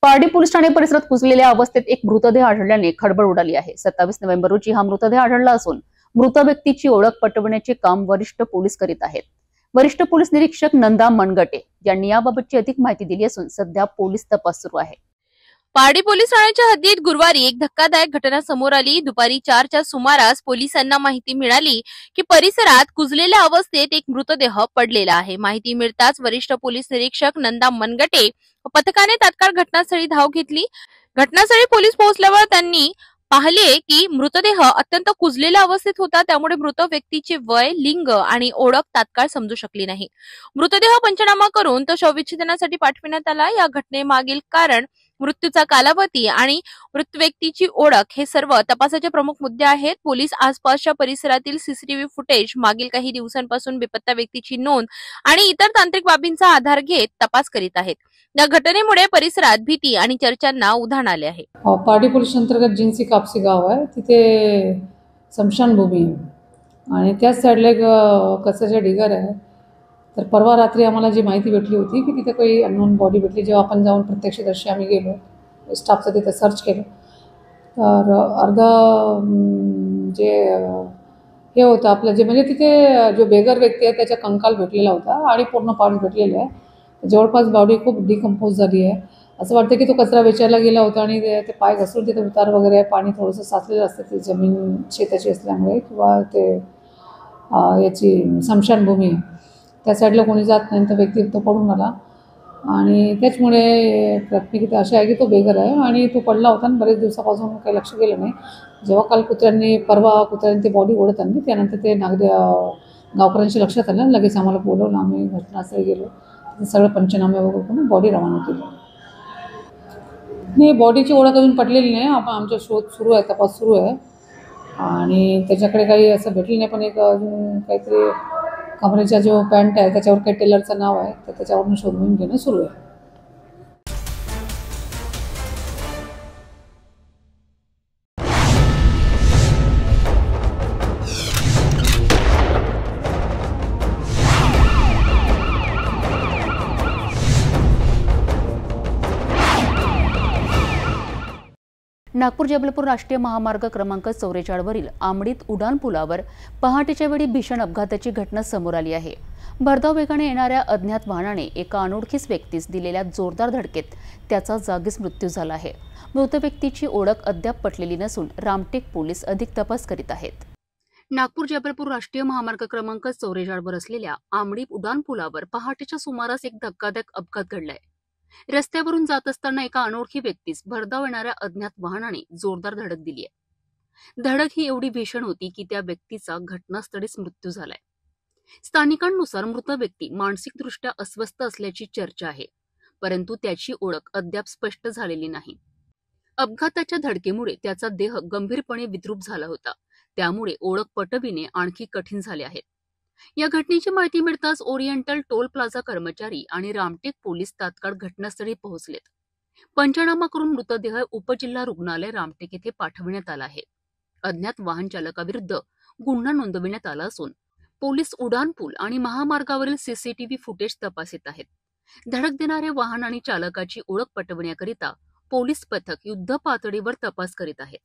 पारडी पोलीस ठाणे परिसरात कुजलेल्या अवस्थेत एक मृतदेह आढळल्याने खळबळ उडाली आहे. 27 नोव्हेंबर रोजी हा मृतदेह आढळला असून मृत व्यक्तीची ओळख पटवण्याचे काम वरिष्ठ पोलीस करीत आहेत. वरिष्ठ पोलीस निरीक्षक नंदा मनगटे यांनी याबाबतची अधिक माहिती दिली असून सध्या पोलीस तपास सुरू आहे. पारडी पोलीस ठाण्याच्या हद्दीत गुरुवारी एक धक्कादायक घटना समोर आली. दुपारी 4च्या सुमारास पोलिसांना माहिती मिळाली की परिसरात कुजलेल्या अवस्थेत एक मृतदेह पडलेला आहे. माहिती मिळताच वरिष्ठ पोलीस निरीक्षक नंदा मनगटे पथकाने तात्काळ घटनास्थळी धाव घेतली. घटनास्थळी पोलीस पोहोचल्यावर त्यांनी पाहिले की मृतदेह अत्यंत कुजलेल्या अवस्थेत होता. त्यामुळे मृत व्यक्तीचे वय, लिंग आणि ओळख तात्काळ समजू शकली नाही. मृतदेह पंचनामा करून तो शवविच्छेदनासाठी पाठविण्यात आला. या घटनेमागील कारण, मृत्यूचा कालावधी आणि मृत व्यक्तीची ओळख हे सर्व तपासाचे प्रमुख मुद्दे आहेत. पोलीस आसपासच्या परिसरातील सीसीटीव्ही फुटेज, मागील काही दिवसांपासून बेपत्ता व्यक्तीची नोंद आणि इतर तांत्रिक बाबींचा आधार घेत तपास करीत आहेत. या घटनेमुळे परिसरात भीती आणि चर्चांना उधाण आले आहे. पारडी पोलीस अंतर्गत जिन्सी कापसी गाव आहे, तिथे स्मशानभूमी आहे आणि त्याच साईडला एक कचऱ्याचा ढिगार आहे. तर परवा रात्री आम्हाला जी माहिती भेटली होती की तिथे काही अननोन बॉडी भेटली. जेव्हा आपण जाऊन प्रत्यक्षदर्शी आम्ही गेलो, स्टाफचं तिथे सर्च केलं, तर अर्धा जे हे होतं आपलं जे म्हणजे तिथे जो बेगर व्यक्ती आहे त्याचा कंकाल भेटलेला होता आणि पूर्ण पार्ट भेटलेले आहे. जवळपास बॉडी खूप डिकम्पोज झाली आहे. असं वाटतं की तो कचरा वेचायला गेला होता आणि ते पाय घसरून तिथे उतार वगैरे पाणी थोडंसं साचलेलं असतं. ते जमीन शेताची असल्यामुळे किंवा ते याची स्मशानभूमी त्या साईडला कोणी जात नाही. तर व्यक्ती तो पडून आला आणि त्याचमुळे प्राथमिक अशी आहे की तो बेगर आहे आणि तो पडला होता आणि बरेच दिवसापासून काही लक्ष गेलं नाही. जेव्हा काल परवा कुत्र्यांनी ते बॉडी ओढत आणली, त्यानंतर ते गावकऱ्यांच्या लक्षात आलं. लगेच आम्हाला बोलवलं, आम्ही घटनास्थळी गेलो, सगळं पंचनामे वगैरे करून बॉडी रवाना केली. नाही, बॉडीची ओळख अजून पटलेली नाही. आमचा शोध सुरू आहे, तपास सुरू आहे आणि त्याच्याकडे काही असं भेटलं नाही. पण एक अजून काहीतरी कमरेचा जो पॅन्ट आहे त्याच्यावर काही टेलरचं नाव आहे, तर त्याच्यावरून शोध मोहीम घेणं सुरू आहे. नागपूर जबलपूर राष्ट्रीय महामार्ग क्रमांक 44 वरील आमडीत उडान पुलावर पहाटेच्या वेळी भीषण अपघाताची घटना समोर आली आहे. भरधाव वेगाने येणाऱ्या अज्ञात वाहनाने एका अनोळखीच व्यक्तीस दिलेल्या जोरदार धडकेत त्याचा जागीच मृत्यू झाला आहे. मृत व्यक्तीची ओळख अद्याप पटलेली नसून रामटेक पोलीस अधिक तपास करीत आहेत. नागपूर जबलपूर राष्ट्रीय महामार्ग क्रमांक 44 वर असलेल्या आमडी उड्डाण पुलावर पहाटेच्या सुमारास एक धक्कादायक अपघात घडलाय. रस्त्यावरून जात असताना एका अनोळखी व्यक्तीस भरधाव येणाऱ्या अज्ञात वाहनाने जोरदार धडक दिली आहे. धडक ही एवढी भीषण होती की त्या व्यक्तीचा घटनास्थळीच मृत्यू झालाय. स्थानिकांनुसार मृत व्यक्ती मानसिकदृष्ट्या अस्वस्थ असल्याची चर्चा आहे, परंतु त्याची ओळख अद्याप स्पष्ट झालेली नाही. अपघाताच्या धडकेमुळे त्याचा देह गंभीरपणे विद्रूप झाला होता, त्यामुळे ओळख पटविणे आणखी कठीण झाले आहे. या घटनेची माहिती मिळताच ओरिएंटल टोल प्लाझा कर्मचारी आणि रामटेक पोलीस तात्काळ घटनास्थळी पोहोचलेत. पंचनामा करून मृतदेह उपजिल्हा रुग्णालय रामटेक येथे पाठविण्यात आला आहे. अज्ञात वाहन चालकाविरुद्ध गुन्हा नोंदविण्यात आला असून पोलीस उड्डाणपूल आणि महामार्गावरील सीसीटीव्ही फुटेज तपासित आहेत. धडक देणाऱ्या वाहन आणि चालकाची ओळख पटविण्याकरिता पोलीस पथक युद्ध पातळीवर तपास करीत आहेत.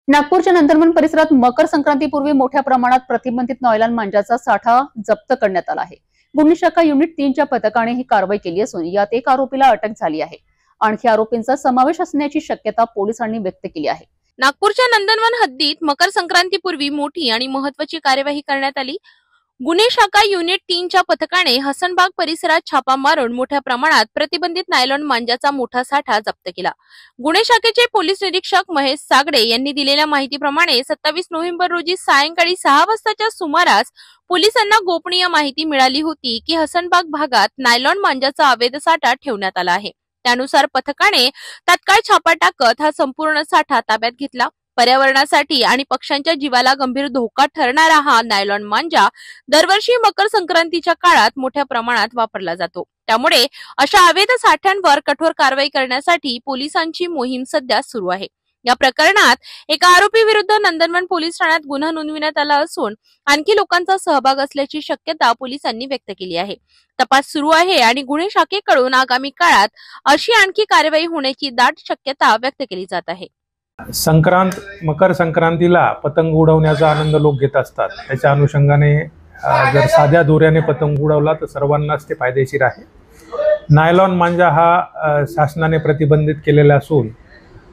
नागपूरच्या नंदनवन परिसरात मकर संक्रांतीपूर्वी मोठ्या प्रमाणात प्रतिबंधित नॉयलॉन मांजाचा साठा जप्त करण्यात आला आहे. गुन्हे शाखा युनिट 3च्या पथकाने ही कारवाई केली असून यात एक आरोपीला अटक झाली आहे. आणखी आरोपींचा समावेश असण्याची शक्यता पोलिसांनी व्यक्त केली आहे. नागपूरच्या नंदनवन हद्दीत मकर संक्रांतीपूर्वी मोठी आणि महत्वाची कार्यवाही करण्यात आली. गुन्हे शाखा युनिट 3च्या पथकाने हसनबाग परिसरात छापा मारून मोठ्या प्रमाणात प्रतिबंधित नायलॉन मांजाचा मोठा साठा जप्त केला. गुन्हे शाखेचे पोलीस निरीक्षक महेश सागडे यांनी दिलेल्या माहितीप्रमाणे 27 नोव्हेंबर रोजी सायंकाळी 6 वाजताच्या सुमारास पोलिसांना गोपनीय माहिती मिळाली होती की हसनबाग भागात नायलॉन मांजाचा अवैध साठा ठेवण्यात आला आहे. त्यानुसार पथकाने तात्काळ छापा टाकत हा संपूर्ण साठा ताब्यात घेतला. पर्यावरणासाठी आणि पक्ष्यांच्या जीवाला गंभीर धोका ठरणारा हा नायलॉन मांजा दरवर्षी मकर संक्रांतीच्या काळात मोठ्या प्रमाणात वापरला जातो. त्यामुळे अशा अवैध साठ्यांवर कठोर कारवाई करण्यासाठी पोलिसांची मोहीम सध्या सुरू आहे. या प्रकरणात एका आरोपी विरुद्ध नंदनवन पोलीस ठाण्यात गुन्हा नोंदविण्यात आला असून आणखी लोकांचा सहभाग असल्याची शक्यता पोलिसांनी व्यक्त केली आहे. तपास सुरू आहे आणि गुन्हे शाखेकडून आगामी काळात अशी आणखी कारवाई होण्याची दाट शक्यता व्यक्त केली जात आहे. मकर संक्रांतीला पतंग उडवण्याचा आनंद लोक घेत असतात. त्याच्या अनुषंगाने जर साध्या दोऱ्याने पतंग उडवला तर सर्वांनाच ते फायदेशीर आहे. नायलॉन मांजा हा शासनाने प्रतिबंधित केलेला असून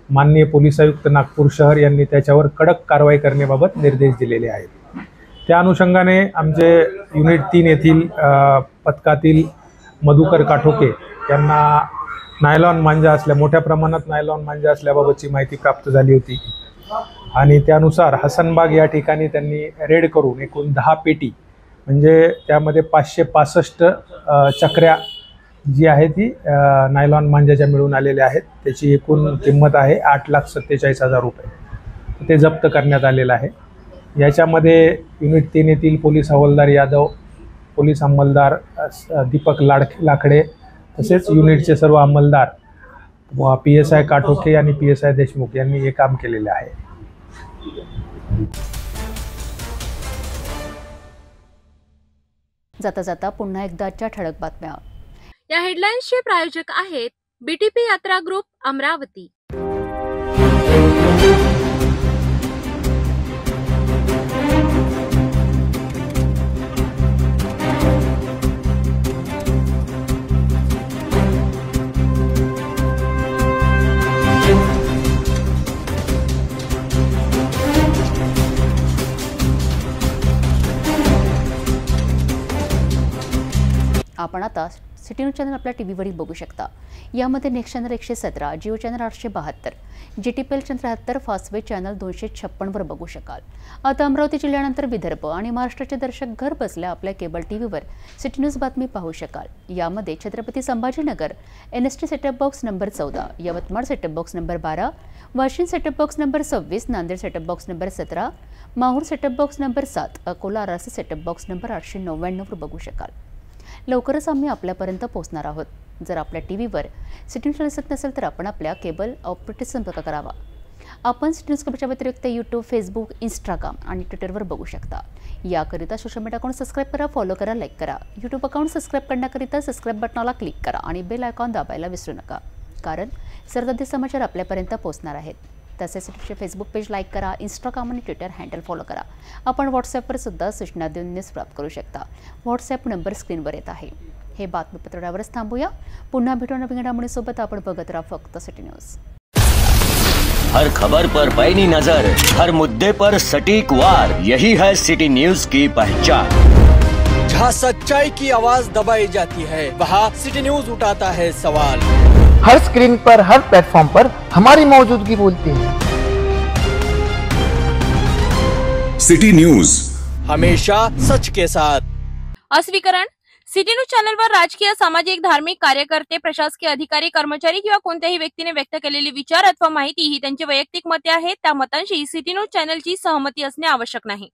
माननीय पोलीस आयुक्त नागपूर शहर यांनी त्याच्यावर कडक कारवाई करण्याबाबत निर्देश दिलेले आहेत. त्या अनुषंगाने आमचे युनिट 3 येथील पथकातील मधुकर काठोके यांना मोठ्या प्रमाणात नायलॉन मांजा असल्याबाबतची माहिती प्राप्त झाली होती आणि त्यानुसार हसनबाग या ठिकाणी त्यांनी रेड करून एकूण 10 पेटी म्हणजे त्यामध्ये 565 चक्र्या जी आहे ती नायलॉन मांजाच्या मिळून आलेल्या आहेत. त्याची एकूण किंमत आहे 8,47,000 रुपये. ते जप्त करण्यात आलेलं आहे. याच्यामध्ये युनिट 3 येथील पोलीस हवालदार यादव, पोलीस अंमलदार दीपक लाकडे तसेच युनिटचे सर्व अंमलदार PSI काठोके आणि PSI देशमुख यांनी हे काम केलेले आहे. जाता जाता पुन्हा एकदाच्या ठळक बातम्या. या हेडलाईन्सचे प्रायोजक आहेत BTP यात्रा ग्रुप अमरावती. आपण आता सिटी न्यूज चॅनल आपल्या टीव्हीवरही बघू शकता. यामध्ये next channel 117, Jio channel 872, GTPL channel 73, Fastway channel 256 वर बघू शकाल. आता अमरावती जिल्ह्यानंतर विदर्भ आणि महाराष्ट्राचे दर्शक घर बसल्या आपल्या केबल टीव्हीवर सिटी न्यूज बातमी पाहू शकाल. यामध्ये Chhatrapati Sambhajinagar NST setup box number 14, Yavatmal setup box number 12, Washim setup box number 26, Nanded setup box number 17, Mahur setup box number 7, Akola आरासे सेटअप बॉक्स नंबर 899 वर बघू शकाल. लवकरच आम्ही आपल्यापर्यंत पोहोचणार आहोत. जर आपल्या टीव्हीवर सिटी न्यूज दिसत नसेल तर आपण आपल्या केबल ऑपरेटरशी संपर्क करावा. आपण सिटी न्यूज कवरेजच्या व्यतिरिक्त यूट्यूब, फेसबुक, इंस्टाग्राम आणि ट्विटरवर बघू शकता. याकरिता सोशल मीडिया अकाउंट सबस्क्राईब करा, फॉलो करा, लाईक करा. यूट्यूब अकाउंट सबस्क्राईब करण्याकरिता सबस्क्राईब बटनाला क्लिक करा आणि बेल आयकॉन दाबायला विसरू नका, कारण सर्वसाधारण समाचार आपल्यापर्यंत पोहोचणार आहेत. तसेच सिटीचे फेसबुक पेज लाईक करा, इंस्टाग्राम आणि ट्विटर हँडल फॉलो करा. आपण व्हॉट्सॲपवर सुद्धा सूचना देऊन न्यूज प्राप्त करू शकता. व्हॉट्सॲप नंबर स्क्रीनवर येत आहे. हे बातमीपत्र यावरच थांबूया. पुन्हा भेटू नवीन घडामोडींसोबत. आपण बघत राहा फक्त सिटी न्यूज. हर खबर पर पैनी नजर, हर मुद्दे पर सटीक वार, यही है सिटी न्यूज की पहचान. जहाँ सच्चाई की आवाज दबाई जाती है, वहाँ सिटी न्यूज उठाता है सवाल. हर स्क्रीन पर, हर प्लेटफॉर्म पर हमारी मौजूदगी बोलती है. सिटी न्यूज हमेशा सच के साथ. अस्वीकरण. सिटी न्यूज चॅनलवर राजकीय, सामाजिक, धार्मिक कार्यकर्ते, प्रशासकीय अधिकारी, कर्मचारी किंवा कोणत्याही व्यक्तीने व्यक्त केलेले विचार अथवा माहिती ही त्यांची वैयक्तिक मते आहेत. त्या मतांशी सिटी न्यूज चॅनलची सहमती असणे आवश्यक नाही.